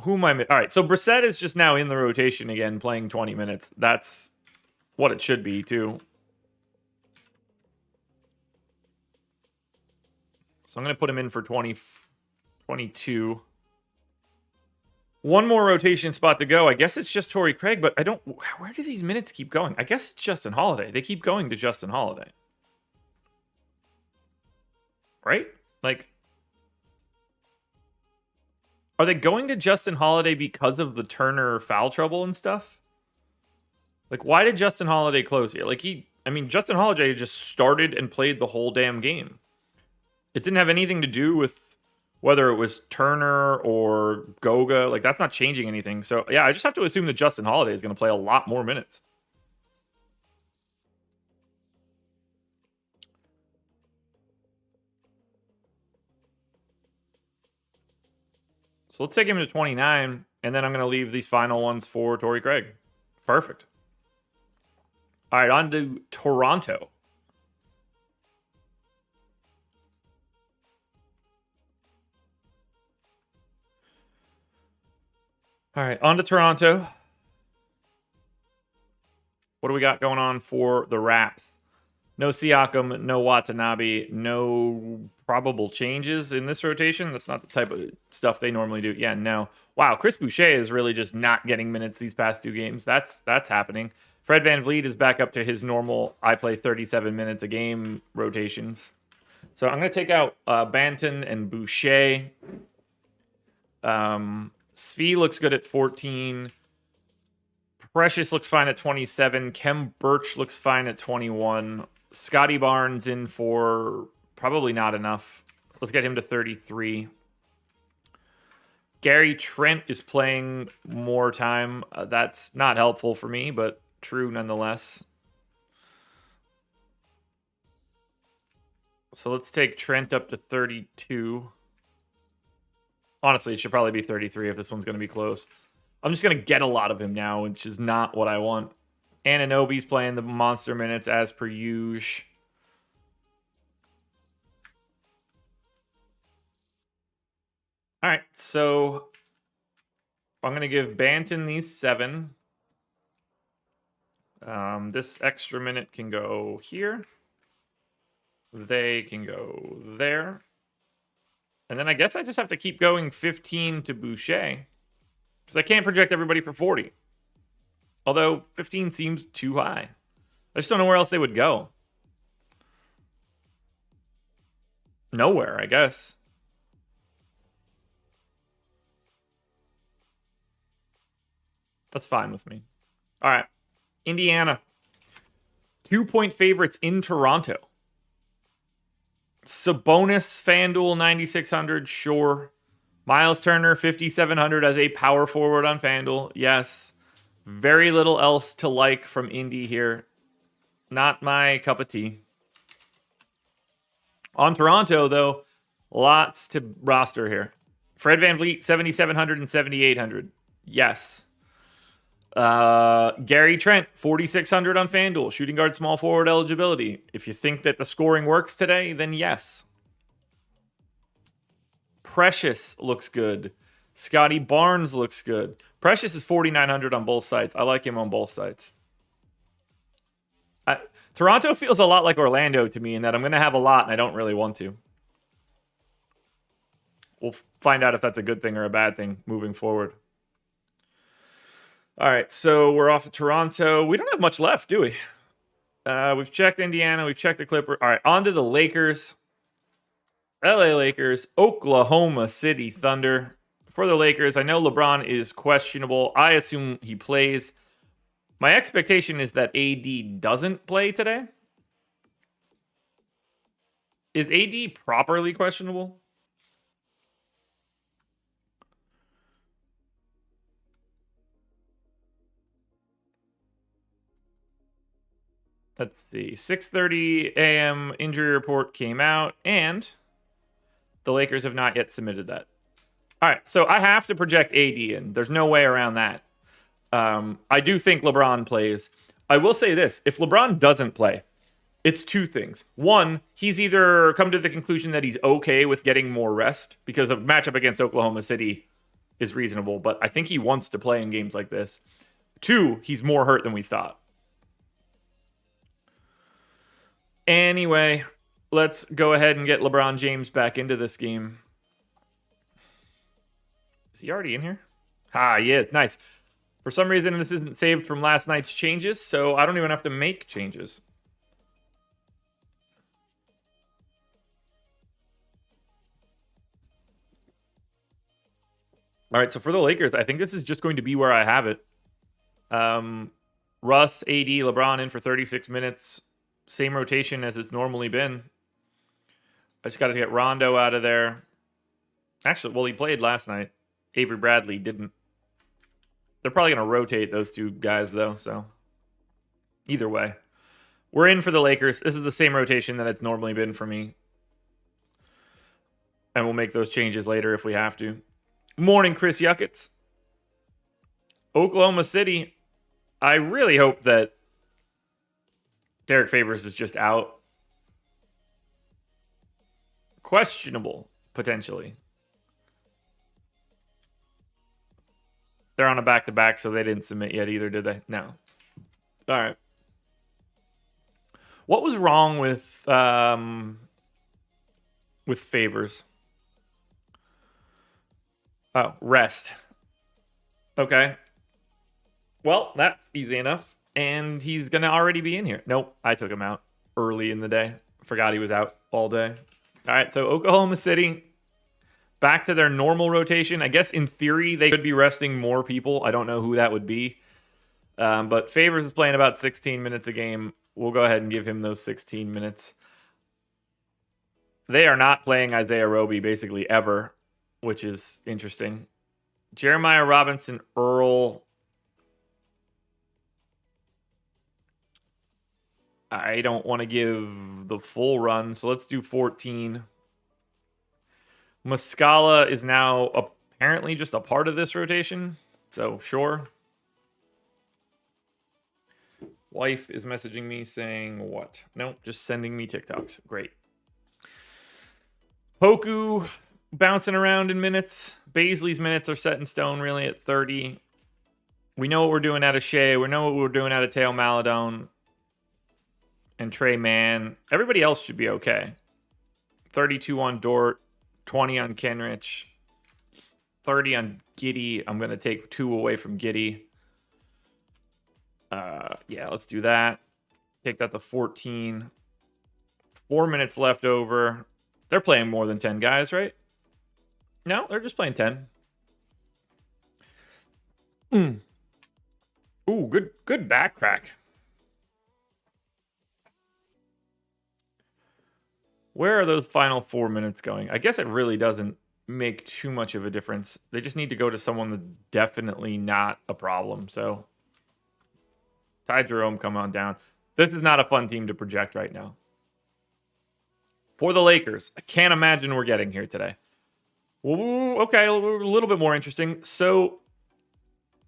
who am I? All right, so Brissett is just now in the rotation again, playing 20 minutes. That's what it should be, too. So I'm going to put him in for 22. One more rotation spot to go. I guess it's just Torrey Craig, but I don't... Where do these minutes keep going? I guess it's Justin Holiday. They keep going to Justin Holiday. Right? Like... Are they going to Justin Holiday because of the Turner foul trouble and stuff? Like, why did Justin Holiday close here? Like, Justin Holiday just started and played the whole damn game. It didn't have anything to do with whether it was Turner or Goga. Like, that's not changing anything. So, yeah, I just have to assume that Justin Holiday is going to play a lot more minutes. So let's take him to 29, and then I'm going to leave these final ones for Torrey Craig. Perfect. All right, on to Toronto. All right, on to Toronto. What do we got going on for the Raps? No Siakam, no Watanabe, no probable changes in this rotation. That's not the type of stuff they normally do. Yeah, no. Wow, Chris Boucher is really just not getting minutes these past 2 games. That's happening. Fred VanVleet is back up to his normal, I play 37 minutes a game rotations. So I'm going to take out Banton and Boucher. Svi looks good at 14. Precious looks fine at 27. Kem Birch looks fine at 21. Scotty Barnes in for probably not enough. Let's get him to 33. Gary Trent is playing more time. That's not helpful for me, but true nonetheless. So let's take Trent up to 32. Honestly, it should probably be 33 if this one's going to be close. I'm just going to get a lot of him now, which is not what I want. Anunoby's playing the monster minutes as per usual. All right, so I'm going to give Banton these 7. This extra minute can go here. They can go there. And then I guess I just have to keep going 15 to Boucher. Because I can't project everybody for 40. Although 15 seems too high. I just don't know where else they would go. Nowhere, I guess. That's fine with me. All right. Indiana. 2-point favorites in Toronto. Sabonis, FanDuel, 9,600, sure. Miles Turner, 5,700 as a power forward on FanDuel, yes. Very little else to like from Indy here. Not my cup of tea. On Toronto, though, lots to roster here. Fred VanVleet, 7,700 and 7,800. Yes. Gary Trent, 4,600 on FanDuel. Shooting guard, small forward eligibility. If you think that the scoring works today, then yes. Precious looks good. Scotty Barnes looks good. Precious is 4,900 on both sides. I like him on both sides. Toronto feels a lot like Orlando to me in that I'm going to have a lot and I don't really want to. We'll find out if that's a good thing or a bad thing moving forward. All right, so we're off of Toronto. We don't have much left, do we? We've checked Indiana. We've checked the Clippers. All right, on to the Lakers. LA Lakers, Oklahoma City Thunder. For the Lakers, I know LeBron is questionable. I assume he plays. My expectation is that AD doesn't play today. Is AD properly questionable? Let's see. 6:30 a.m. injury report came out, and the Lakers have not yet submitted that. All right, so I have to project AD in. There's no way around that. I do think LeBron plays. I will say this. If LeBron doesn't play, it's two things. One, he's either come to the conclusion that he's okay with getting more rest because a matchup against Oklahoma City is reasonable, but I think he wants to play in games like this. Two, he's more hurt than we thought. Anyway, let's go ahead and get LeBron James back into this game. Is he already in here? Ah, he is. Nice. For some reason, this isn't saved from last night's changes, so I don't even have to make changes. All right, so for the Lakers, I think this is just going to be where I have it. Russ, AD, LeBron in for 36 minutes. Same rotation as it's normally been. I just got to get Rondo out of there. Actually, well, he played last night. Avery Bradley didn't. They're probably going to rotate those two guys, though, so either way. We're in for the Lakers. This is the same rotation that it's normally been for me. And we'll make those changes later if we have to. Morning, Chris Yuckets. Oklahoma City. I really hope that Derek Favors is just out. Questionable, potentially. They're on a back-to-back, so they didn't submit yet either, did they? No. All right. What was wrong with Favors? Oh, rest. Okay. Well, that's easy enough. And he's going to already be in here. Nope, I took him out early in the day. Forgot he was out all day. All right, so Oklahoma City, back to their normal rotation. I guess in theory, they could be resting more people. I don't know who that would be. But Favors is playing about 16 minutes a game. We'll go ahead and give him those 16 minutes. They are not playing Isaiah Roby basically ever, which is interesting. Jeremiah Robinson, Earl. I don't want to give the full run, so let's do 14. Muscala is now apparently just a part of this rotation, so sure. Wife is messaging me saying what? Nope, just sending me TikToks. Great. Poku bouncing around in minutes. Baisley's minutes are set in stone really at 30. We know what we're doing out of Shea. We know what we're doing out of Teo Maladone and Trey Mann. Everybody else should be okay. 32 on Dort, 20 on Kenrich, 30 on Giddey. I'm going to take 2 away from Giddey. Yeah, let's do that. Take that to 14. 4 minutes left over. They're playing more than 10 guys, right? No, they're just playing 10. Ooh, good back crack. Where are those final 4 minutes going? I guess it really doesn't make too much of a difference. They just need to go to someone that's definitely not a problem. So, Ty Jerome, come on down. This is not a fun team to project right now. For the Lakers, I can't imagine we're getting here today. Ooh, okay, a little bit more interesting. So,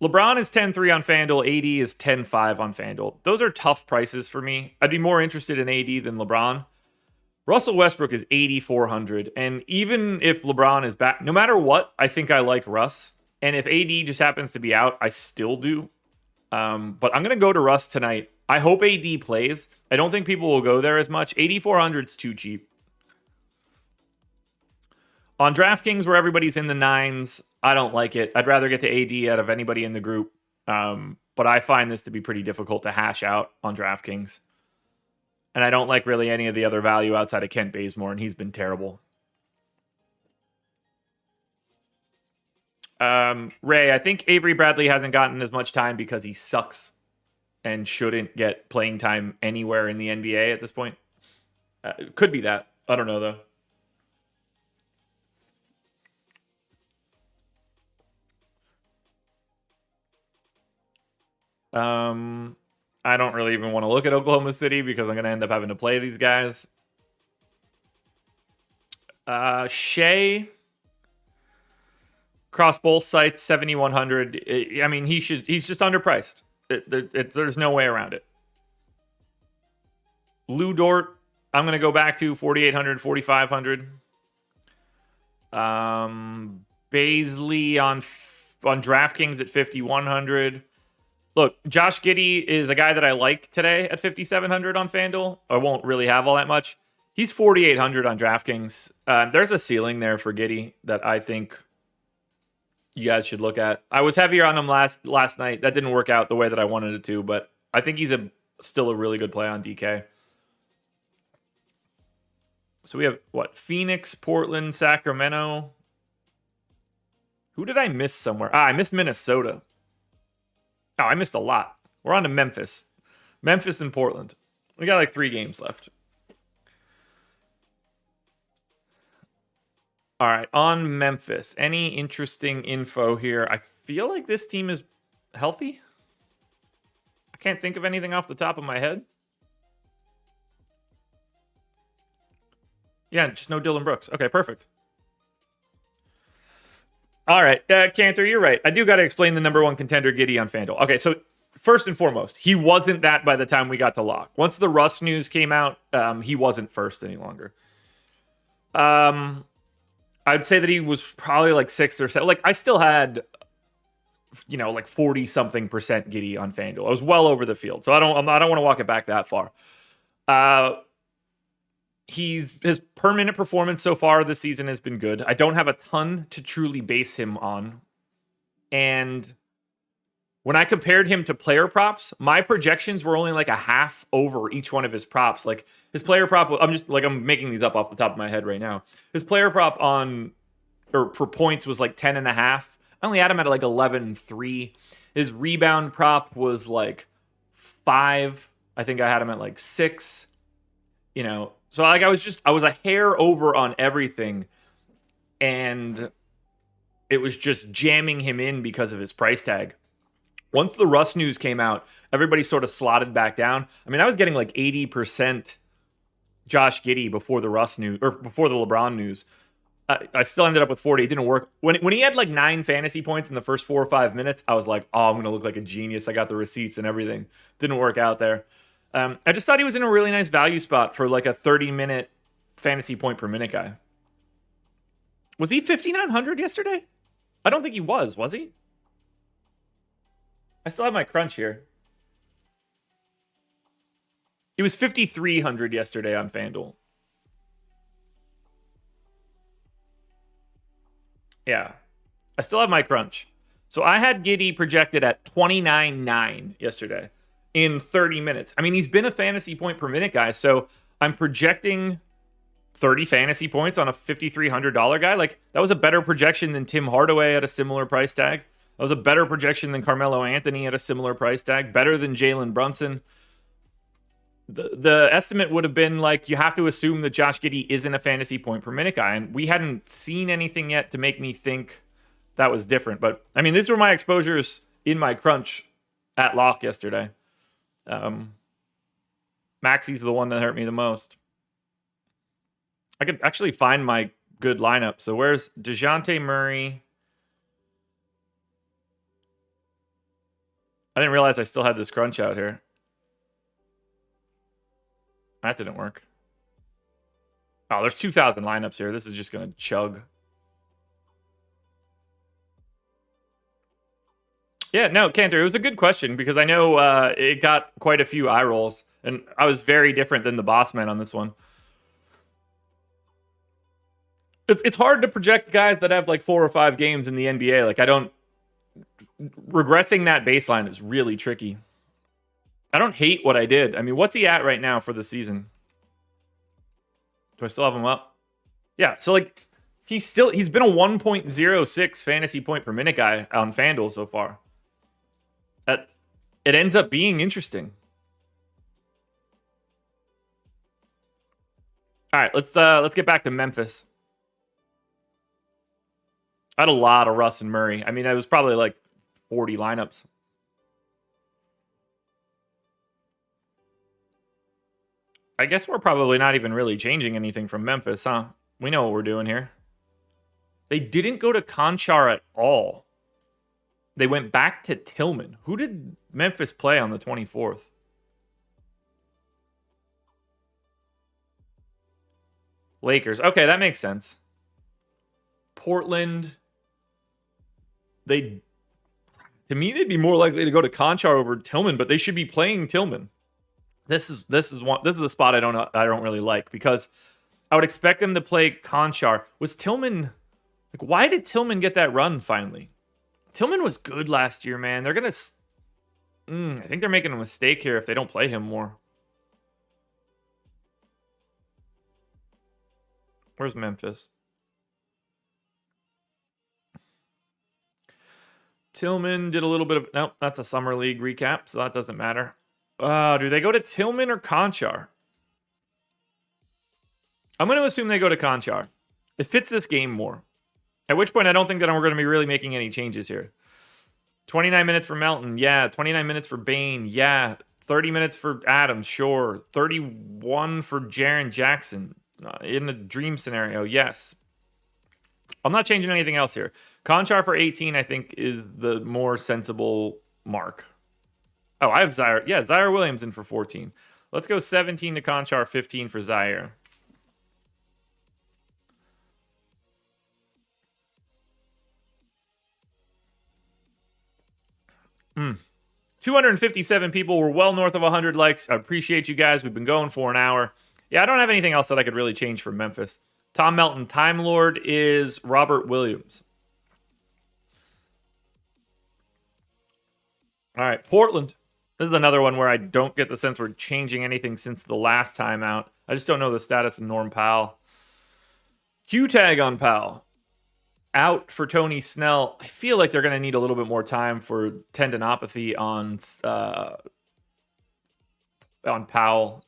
LeBron is 10-3 on FanDuel. AD is 10-5 on FanDuel. Those are tough prices for me. I'd be more interested in AD than LeBron. Russell Westbrook is 8,400. And even if LeBron is back, no matter what, I think I like Russ. And if AD just happens to be out, I still do. But I'm going to go to Russ tonight. I hope AD plays. I don't think people will go there as much. 8,400 is too cheap. On DraftKings, where everybody's in the 9s, I don't like it. I'd rather get to AD out of anybody in the group. But I find this to be pretty difficult to hash out on DraftKings. And I don't like really any of the other value outside of Kent Bazemore, and he's been terrible. Ray, I think Avery Bradley hasn't gotten as much time because he sucks and shouldn't get playing time anywhere in the NBA at this point. Could be that. I don't know though. I don't really even want to look at Oklahoma City because I'm going to end up having to play these guys. Shea across both sites 7,100. I mean, he's just underpriced. There's no way around it. Lou Dort, I'm going to go back to 4,800, 4,500. Baisley on DraftKings at 5,100. Look, Josh Giddey is a guy that I like today at 5,700 on FanDuel. I won't really have all that much. He's 4,800 on DraftKings. There's a ceiling there for Giddey that I think you guys should look at. I was heavier on him last night. That didn't work out the way that I wanted it to, but I think he's still a really good play on DK. So we have, what, Phoenix, Portland, Sacramento. Who did I miss somewhere? I missed Minnesota. Oh, I missed a lot. We're on to Memphis. Memphis and Portland. We got like 3 games left. All right, on Memphis. Any interesting info here? I feel like this team is healthy. I can't think of anything off the top of my head. Yeah, just no Dylan Brooks. Okay, perfect. All right, Cantor, you're right. I do got to explain the number 1 contender, Giddey, on FanDuel. Okay, so first and foremost, he wasn't that by the time we got to lock. Once the Russ news came out, he wasn't first any longer. I'd say that he was probably like 6 or 7. Like, I still had, like 40-something% Giddey on FanDuel. I was well over the field, so I don't want to walk it back that far. His per minute performance so far this season has been good. I don't have a ton to truly base him on. And when I compared him to player props, my projections were only like a half over each one of his props. Like his player prop, I'm making these up off the top of my head right now. His player prop for points was like 10.5. I only had him at like 11.3. His rebound prop was like 5. I think I had him at like 6. So like I was a hair over on everything, and it was just jamming him in because of his price tag. Once the Russ news came out, everybody sort of slotted back down. I mean, I was getting like 80% Josh Giddey before the Russ news or before the LeBron news. I still ended up with 40. It didn't work. When he had like 9 fantasy points in the first 4 or 5 minutes, I was like, oh, I'm going to look like a genius. I got the receipts and everything. Didn't work out there. I just thought he was in a really nice value spot for like a 30-minute fantasy point per minute guy. Was he 5,900 yesterday? I don't think he was he? I still have my crunch here. He was 5,300 yesterday on FanDuel. Yeah. I still have my crunch. So I had Giddey projected at 29.9 yesterday in 30 minutes. I mean, he's been a fantasy point per minute guy, so I'm projecting 30 fantasy points on a $5,300 guy. Like, that was a better projection than Tim Hardaway at a similar price tag. That was a better projection than Carmelo Anthony at a similar price tag. Better than Jalen Brunson. The estimate would have been like, you have to assume that Josh Giddey isn't a fantasy point per minute guy, and we hadn't seen anything yet to make me think that was different. But, I mean, these were my exposures in my crunch at lock yesterday. Maxi's the one that hurt me the most. I could actually find my good lineup. So where's DeJounte Murray? I didn't realize I still had this crunch out here. That didn't work. Oh, there's 2,000 lineups here. This is just going to chug. Yeah, no, Cantor, it was a good question because I know it got quite a few eye rolls, and I was very different than the boss man on this one. It's hard to project guys that have like 4 or 5 games in the NBA. Like, regressing that baseline is really tricky. I don't hate what I did. I mean, what's he at right now for the season? Do I still have him up? Yeah, so like he's been a 1.06 fantasy point per minute guy on FanDuel so far. It ends up being interesting. All right, let's get back to Memphis. I had a lot of Russ and Murray. I mean, it was probably like 40 lineups. I guess we're probably not even really changing anything from Memphis, huh? We know what we're doing here. They didn't go to Conchar at all. They went back to Tillman. Who did Memphis play on the 24th? Lakers. Okay, that makes sense. Portland. To me, they'd be more likely to go to Conchar over Tillman, but they should be playing Tillman. This is a spot I don't really like, because I would expect them to play Conchar. Was Tillman like, why did Tillman get that run finally? Tillman was good last year, man. They're gonna I think they're making a mistake here if they don't play him more. Where's Memphis? Tillman did a little bit of... Nope, that's a Summer League recap, so that doesn't matter. Do they go to Tillman or Conchar? I'm going to assume they go to Conchar. It fits this game more. At which point, I don't think that we're going to be really making any changes here. 29 minutes for Melton, yeah. 29 minutes for Bane, yeah. 30 minutes for Adams, sure. 31 for Jaren Jackson. In the dream scenario, yes. I'm not changing anything else here. Conchar for 18, I think, is the more sensible mark. Oh, I have Zaire. Yeah, Zaire Williamson for 14. Let's go 17 to Conchar, 15 for Zaire. Hmm. 257 people. We're well north of 100 likes. I appreciate you guys. We've been going for an hour. Yeah, I don't have anything else that I could really change for Memphis. Tom Melton. Time Lord is Robert Williams. All right, Portland. This is another one where I don't get the sense we're changing anything since the last time out. I just don't know the status of Norm Powell. Q-tag on Powell. Out for Tony Snell. I feel like they're going to need a little bit more time for tendinopathy on Powell.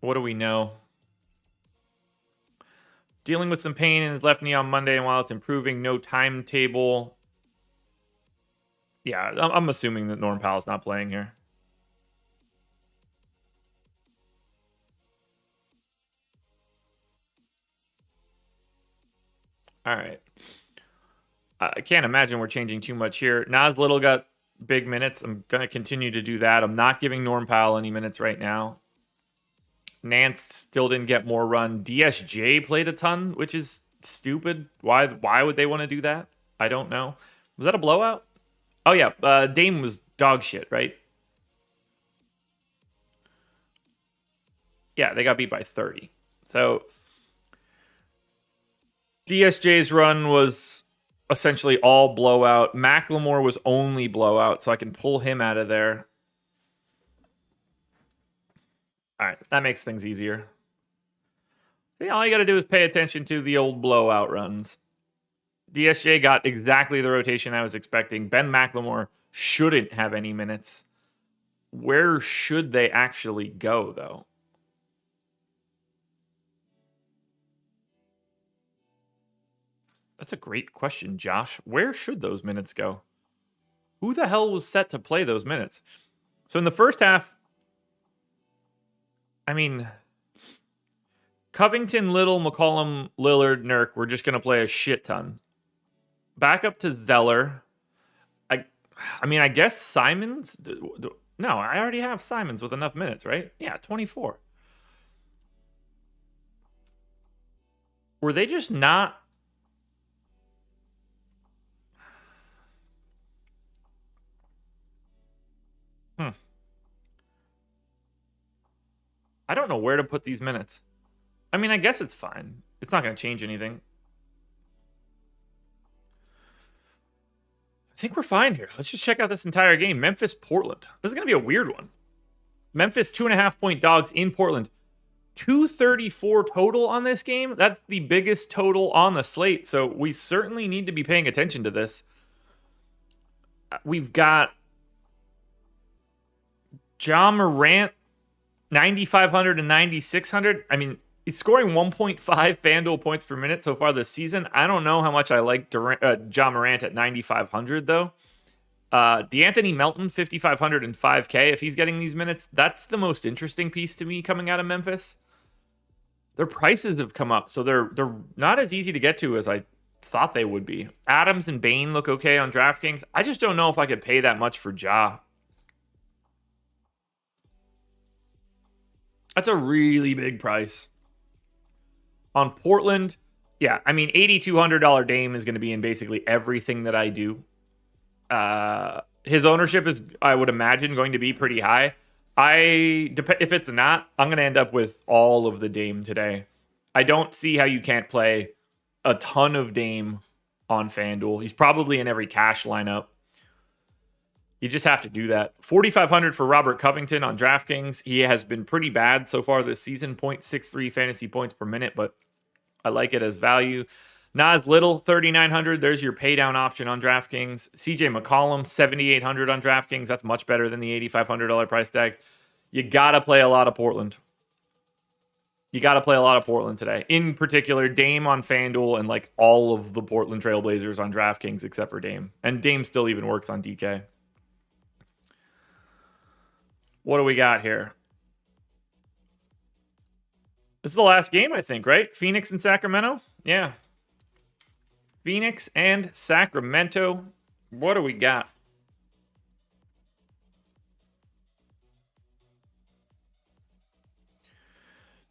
What do we know? Dealing with some pain in his left knee on Monday, and while it's improving, no timetable. Yeah, I'm assuming that Norm Powell's not playing here. All right. I can't imagine we're changing too much here. Nas Little got big minutes. I'm going to continue to do that. I'm not giving Norm Powell any minutes right now. Nance still didn't get more run. DSJ played a ton, which is stupid. Why would they want to do that? I don't know. Was that a blowout? Oh, yeah. Dame was dog shit, right? Yeah, they got beat by 30. So DSJ's run was essentially all blowout. Macklemore was only blowout, so I can pull him out of there. All right, that makes things easier. Yeah, all you got to do is pay attention to the old blowout runs. DSJ got exactly the rotation I was expecting. Ben McLemore shouldn't have any minutes. Where should they actually go, though? That's a great question, Josh. Where should those minutes go? Who the hell was set to play those minutes? So in the first half, I mean, Covington, Little, McCollum, Lillard, Nurk, we're just going to play a shit ton. Back up to Zeller. I mean, I guess Simons... No, I already have Simons with enough minutes, right? Yeah, 24. Were they just not... I don't know where to put these minutes. I mean, I guess it's fine. It's not going to change anything. I think we're fine here. Let's just check out this entire game. Memphis, Portland. This is going to be a weird one. Memphis, 2.5-point dogs in Portland. 234 total on this game. That's the biggest total on the slate, so we certainly need to be paying attention to this. We've got Ja Morant, 9,500 and 9,600. I mean, he's scoring 1.5 FanDuel points per minute so far this season. I don't know how much I like Ja Morant at 9,500 though. DeAnthony Melton, 5,500 and 5K. If he's getting these minutes, that's the most interesting piece to me coming out of Memphis. Their prices have come up, so they're not as easy to get to as I thought they would be. Adams and Bane look okay on DraftKings. I just don't know if I could pay that much for Ja. That's a really big price. On Portland, yeah, I mean, $8,200 Dame is going to be in basically everything that I do. His ownership is, I would imagine, going to be pretty high. If it's not, I'm going to end up with all of the Dame today. I don't see how you can't play a ton of Dame on FanDuel. He's probably in every cash lineup. You just have to do that. 4,500 for Robert Covington on DraftKings. He has been pretty bad so far this season, 0.63 fantasy points per minute, but I like it as value. Nas Little, 3,900. There's your pay down option on DraftKings. CJ McCollum, 7,800 on DraftKings. That's much better than the $8,500 price tag. You got to play a lot of Portland. You got to play a lot of Portland today. In particular, Dame on FanDuel and like all of the Portland Trailblazers on DraftKings except for Dame. And Dame still even works on DK. What do we got here? This is the last game, I think, right? Phoenix and Sacramento? Yeah. Phoenix and Sacramento. What do we got?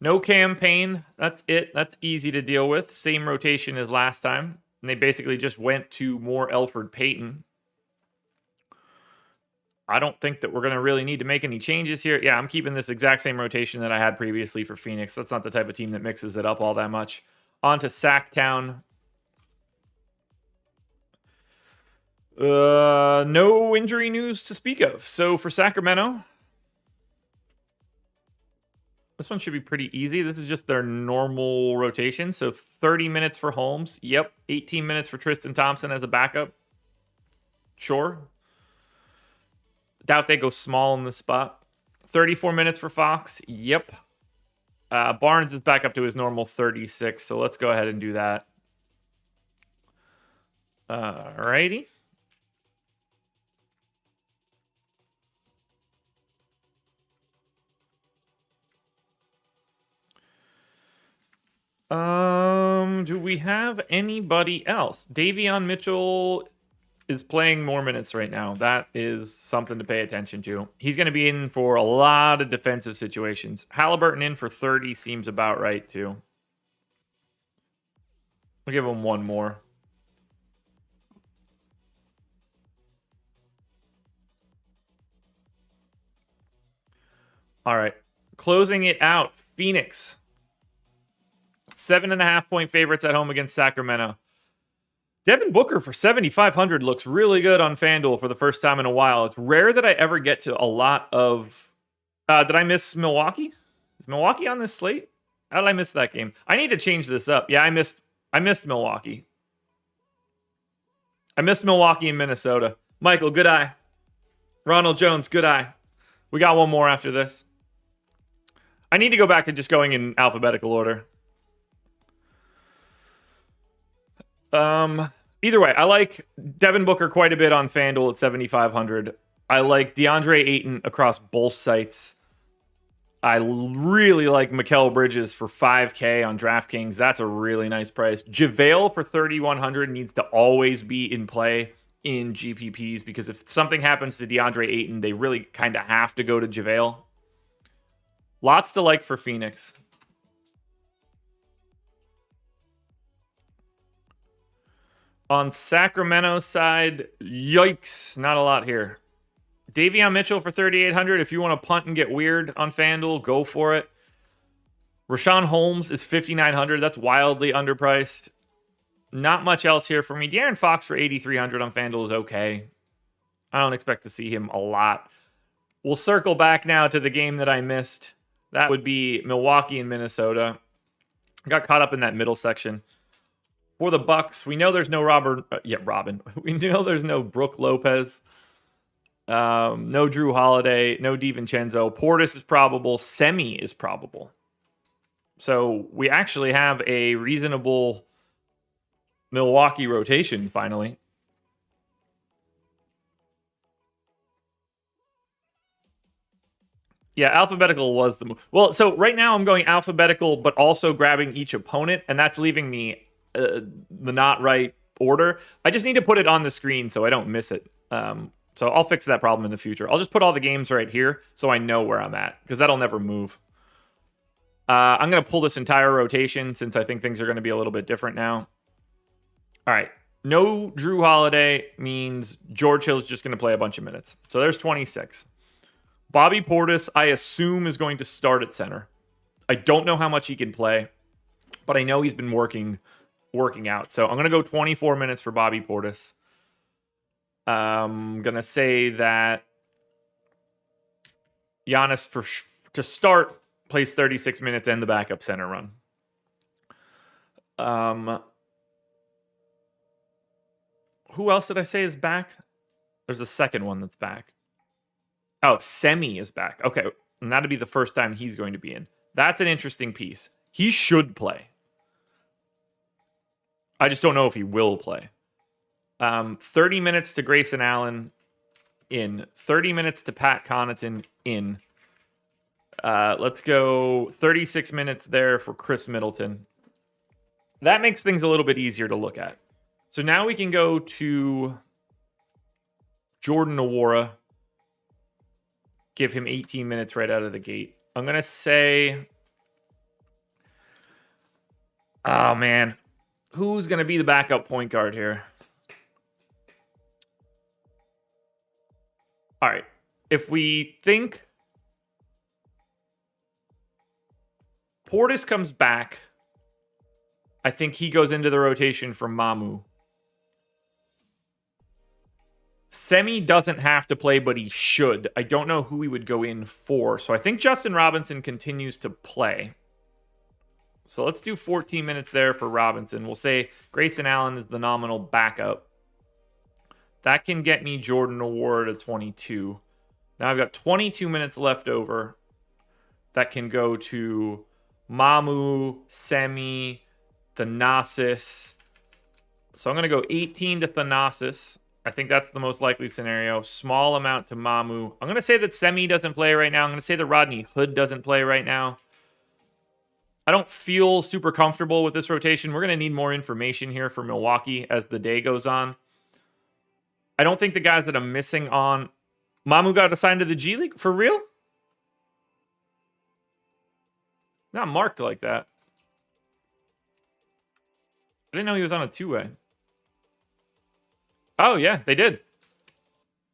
No campaign. That's it. That's easy to deal with. Same rotation as last time. And they basically just went to more Elfrid Payton. I don't think that we're going to really need to make any changes here. Yeah, I'm keeping this exact same rotation that I had previously for Phoenix. That's not the type of team that mixes it up all that much. On to Sacktown. No injury news to speak of. So for Sacramento, this one should be pretty easy. This is just their normal rotation. So 30 minutes for Holmes. Yep. 18 minutes for Tristan Thompson as a backup. Sure. Doubt they go small in this spot. 34 minutes for Fox. Yep. Barnes is back up to his normal 36. So let's go ahead and do that. Alrighty. Do we have anybody else? Davion Mitchell is playing more minutes right now. That is something to pay attention to. He's going to be in for a lot of defensive situations. Halliburton in for 30 seems about right, too. We'll give him one more. All right. Closing it out. Phoenix. 7.5 point favorites at home against Sacramento. Devin Booker for 7,500 looks really good on FanDuel for the first time in a while. It's rare that I ever get to a lot of... did I miss Milwaukee? Is Milwaukee on this slate? How did I miss that game? I need to change this up. Yeah, I missed Milwaukee. I missed Milwaukee and Minnesota. Michael, good eye. Ronald Jones, good eye. We got one more after this. I need to go back to just going in alphabetical order. Either way, I like Devin Booker quite a bit on FanDuel at 7,500. I like DeAndre Ayton across both sites. I really like Mikal Bridges for 5K on DraftKings. That's a really nice price. JaVale for 3,100 needs to always be in play in GPPs because if something happens to DeAndre Ayton, they really kind of have to go to JaVale. Lots to like for Phoenix. On Sacramento's side, yikes, not a lot here. Davion Mitchell for 3,800. If you want to punt and get weird on FanDuel, go for it. Rashawn Holmes is 5,900. That's wildly underpriced. Not much else here for me. De'Aaron Fox for 8,300 on FanDuel is okay. I don't expect to see him a lot. We'll circle back now to the game that I missed. That would be Milwaukee and Minnesota. I got caught up in that middle section. For the Bucks, we know there's no Robin. We know there's no Brook Lopez. No Drew Holiday, no DiVincenzo. Portis is probable. Semi is probable. So we actually have a reasonable Milwaukee rotation finally. Yeah, alphabetical was the move. Well, so right now I'm going alphabetical, but also grabbing each opponent, and that's leaving me the not right order. I just need to put it on the screen so I don't miss it. So I'll fix that problem in the future. I'll just put all the games right here so I know where I'm at, because that'll never move. I'm going to pull this entire rotation since I think things are going to be a little bit different now. All right. No Drew Holiday means George Hill's just going to play a bunch of minutes. So there's 26. Bobby Portis, I assume, is going to start at center. I don't know how much he can play, but I know he's been working out. So I'm going to go 24 minutes for Bobby Portis. I'm going to say that Giannis, to start, plays 36 minutes and the backup center run. Who else did I say is back? There's a second one that's back. Oh, Semi is back. Okay, and that'd be the first time he's going to be in. That's an interesting piece. He should play. I just don't know if he will play. 30 minutes to Grayson Allen in. 30 minutes to Pat Connaughton in. Let's go 36 minutes there for Chris Middleton. That makes things a little bit easier to look at. So now we can go to Jordan Nwora. Give him 18 minutes right out of the gate. I'm going to say... Oh, man. Who's going to be the backup point guard here? All right. If we think Portis comes back, I think he goes into the rotation for Mamu. Semi doesn't have to play, but he should. I don't know who he would go in for. So I think Justin Robinson continues to play. So let's do 14 minutes there for Robinson. We'll say Grayson Allen is the nominal backup. That can get me Jordan Nwora to 22. Now I've got 22 minutes left over. That can go to Mamu, Semi, Thanasis. So I'm going to go 18 to Thanasis. I think that's the most likely scenario. Small amount to Mamu. I'm going to say that Semi doesn't play right now. I'm going to say that Rodney Hood doesn't play right now. I don't feel super comfortable with this rotation. We're going to need more information here for Milwaukee as the day goes on. I don't think the guys that I'm missing on... Mamu got assigned to the G League? For real? Not marked like that. I didn't know he was on a two-way. Oh, yeah, they did.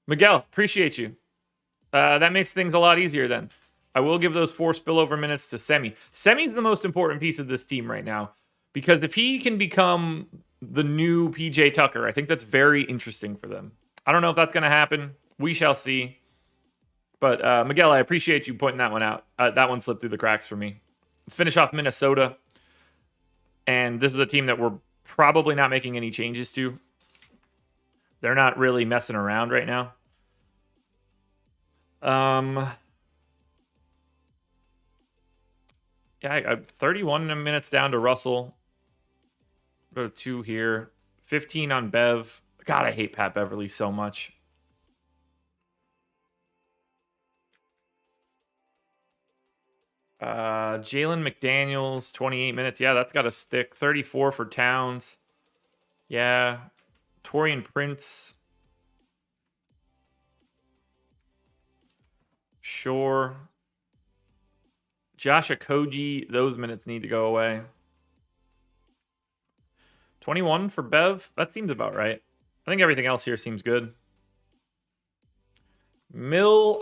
Miguel, appreciate you. That makes things a lot easier then. I will give those 4 spillover minutes to Semi. Semi's the most important piece of this team right now. Because if he can become the new PJ Tucker, I think that's very interesting for them. I don't know if that's going to happen. We shall see. But Miguel, I appreciate you pointing that one out. That one slipped through the cracks for me. Let's finish off Minnesota. And this is a team that we're probably not making any changes to. They're not really messing around right now. Yeah, I 31 minutes down to Russell. Go to 2 here. 15 on Bev. God, I hate Pat Beverly so much. Jalen McDaniels, 28 minutes. Yeah, that's got to stick. 34 for Towns. Yeah. Torian Prince. Sure. Josh Okogie, those minutes need to go away. 21 for Bev. That seems about right. I think everything else here seems good. Milwaukee.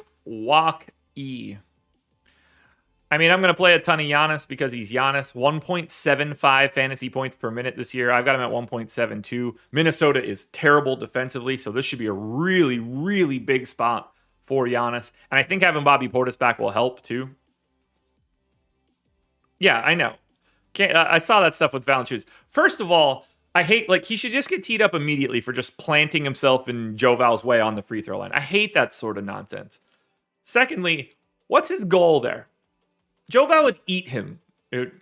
I mean, I'm going to play a ton of Giannis because he's Giannis. 1.75 fantasy points per minute this year. I've got him at 1.72. Minnesota is terrible defensively, so this should be a really, really big spot for Giannis. And I think having Bobby Portis back will help, too. Yeah, I know. I saw that stuff with Valanciunas. First of all, I hate, like, he should just get teed up immediately for just planting himself in Joval's way on the free throw line. I hate that sort of nonsense. Secondly, what's his goal there? Joval would eat him. It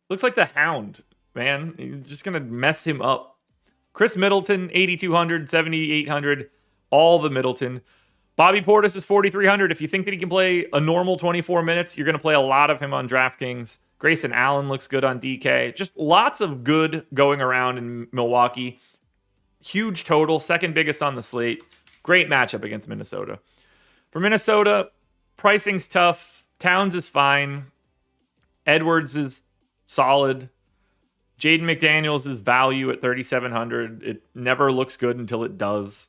looks like the Hound, man. He's just going to mess him up. Chris Middleton, 8,200, 7,800, all the Middleton. Bobby Portis is 4,300. If you think that he can play a normal 24 minutes, you're going to play a lot of him on DraftKings. Grayson Allen looks good on DK. Just lots of good going around in Milwaukee. Huge total, second biggest on the slate. Great matchup against Minnesota. For Minnesota, pricing's tough. Towns is fine. Edwards is solid. Jaden McDaniels is value at 3,700. It never looks good until it does.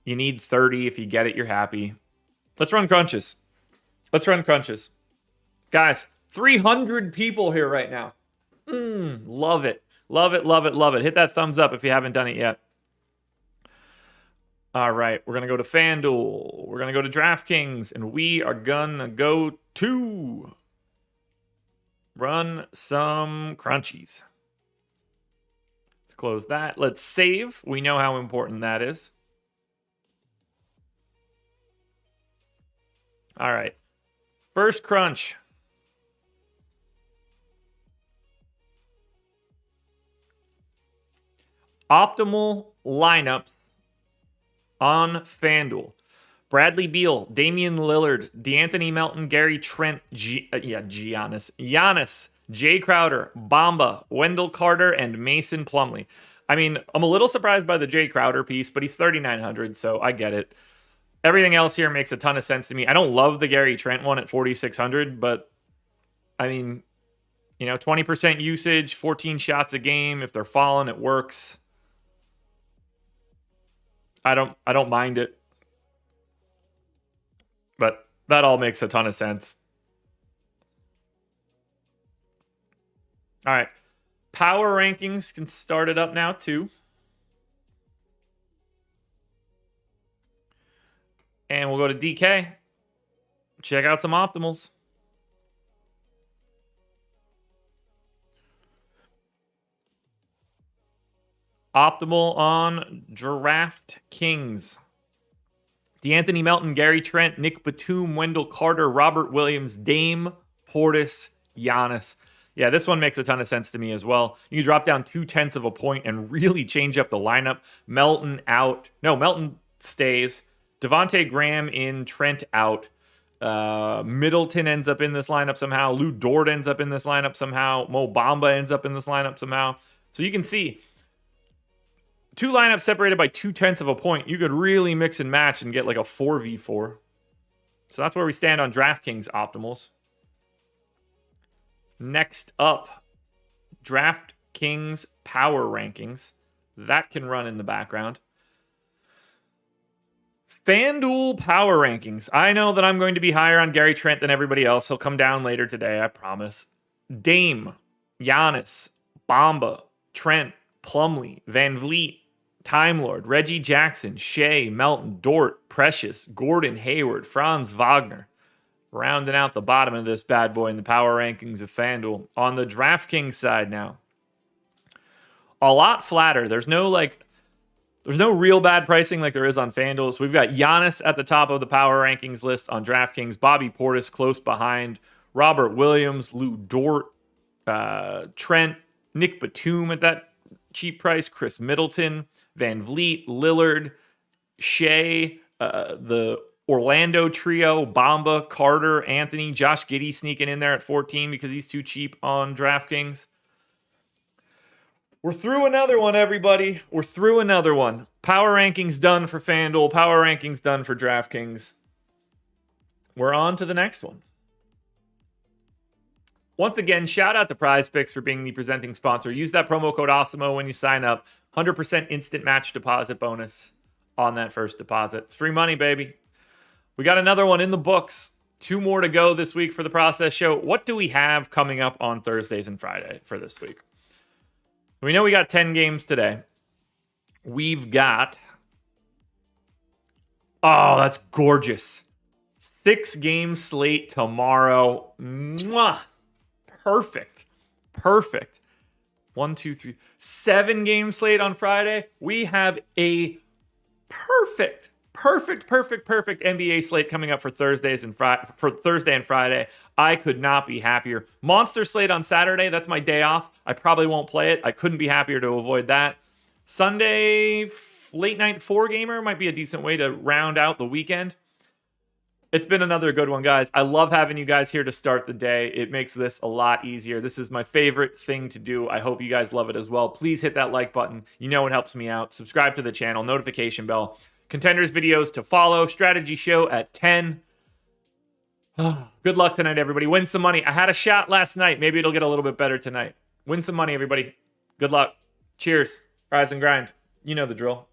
You need 30. If you get it, you're happy. Let's run crunches. Guys, 300 people here right now. Love it. Love it. Hit that thumbs up if you haven't done it yet. All right, we're going to go to FanDuel. We're going to go to DraftKings, and we are going to go to run some crunchies. Let's close that. Let's save. We know how important that is. All right, first crunch. Optimal lineups on FanDuel. Bradley Beal, Damian Lillard, DeAnthony Melton, Gary Trent, Giannis, Jay Crowder, Bamba, Wendell Carter, and Mason Plumlee. I mean, I'm a little surprised by the Jay Crowder piece, but he's 3,900, so I get it. Everything else here makes a ton of sense to me. I don't love the Gary Trent one at 4,600, but I mean, 20% usage, 14 shots a game. If they're falling, it works. I don't mind it. But that all makes a ton of sense. All right. Power rankings can start it up now too. And we'll go to DK. Check out some optimals. Optimal on DraftKings. DeAnthony Melton, Gary Trent, Nick Batum, Wendell Carter, Robert Williams, Dame, Portis, Giannis. Yeah, this one makes a ton of sense to me as well. You can drop down 0.2 of a point and really change up the lineup. Melton out. No, Melton stays. Devontae Graham in, Trent out. Middleton ends up in this lineup somehow. Lou Dort ends up in this lineup somehow. Mo Bamba ends up in this lineup somehow. So you can see two lineups separated by 0.2 of a point. You could really mix and match and get like a 4v4. So that's where we stand on DraftKings optimals. Next up, DraftKings power rankings. That can run in the background. FanDuel power rankings. I know that I'm going to be higher on Gary Trent than everybody else. He'll come down later today, I promise. Dame, Giannis, Bamba, Trent, Plumlee, Van Vliet, Time Lord, Reggie Jackson, Shea, Melton, Dort, Precious, Gordon Hayward, Franz Wagner. Rounding out the bottom of this bad boy in the power rankings of FanDuel. On the DraftKings side now, a lot flatter. There's no real bad pricing like there is on FanDuel. So we've got Giannis at the top of the power rankings list on DraftKings. Bobby Portis close behind. Robert Williams, Lou Dort, Trent, Nick Batum at that cheap price. Chris Middleton, Van Vliet, Lillard, Shea, the Orlando trio, Bamba, Carter, Anthony, Josh Giddey sneaking in there at 14 because he's too cheap on DraftKings. We're through another one, everybody. We're through another one. Power rankings done for FanDuel. Power rankings done for DraftKings. We're on to the next one. Once again, shout out to PrizePicks for being the presenting sponsor. Use that promo code Awesemo when you sign up. 100% instant match deposit bonus on that first deposit. It's free money, baby. We got another one in the books. 2 more to go this week for the process show. What do we have coming up on Thursdays and Friday for this week? We know we got 10 games today. We've got... Oh, that's gorgeous. 6-game slate tomorrow. Mwah! Perfect. 1, 2, 3, 7 game slate on Friday. We have a perfect NBA slate coming up for Thursday and Friday. I could not be happier. Monster slate on Saturday. That's my day off. I probably won't play it. I couldn't be happier to avoid that. Sunday, late night 4-gamer might be a decent way to round out the weekend. It's been another good one, guys. I love having you guys here to start the day. It makes this a lot easier. This is my favorite thing to do. I hope you guys love it as well. Please hit that like button. You know it helps me out. Subscribe to the channel, notification bell. Contenders videos to follow. Strategy show at 10. Good luck tonight, everybody. Win some money. I had a shot last night. Maybe it'll get a little bit better tonight. Win some money, everybody. Good luck. Cheers. Rise and grind. You know the drill.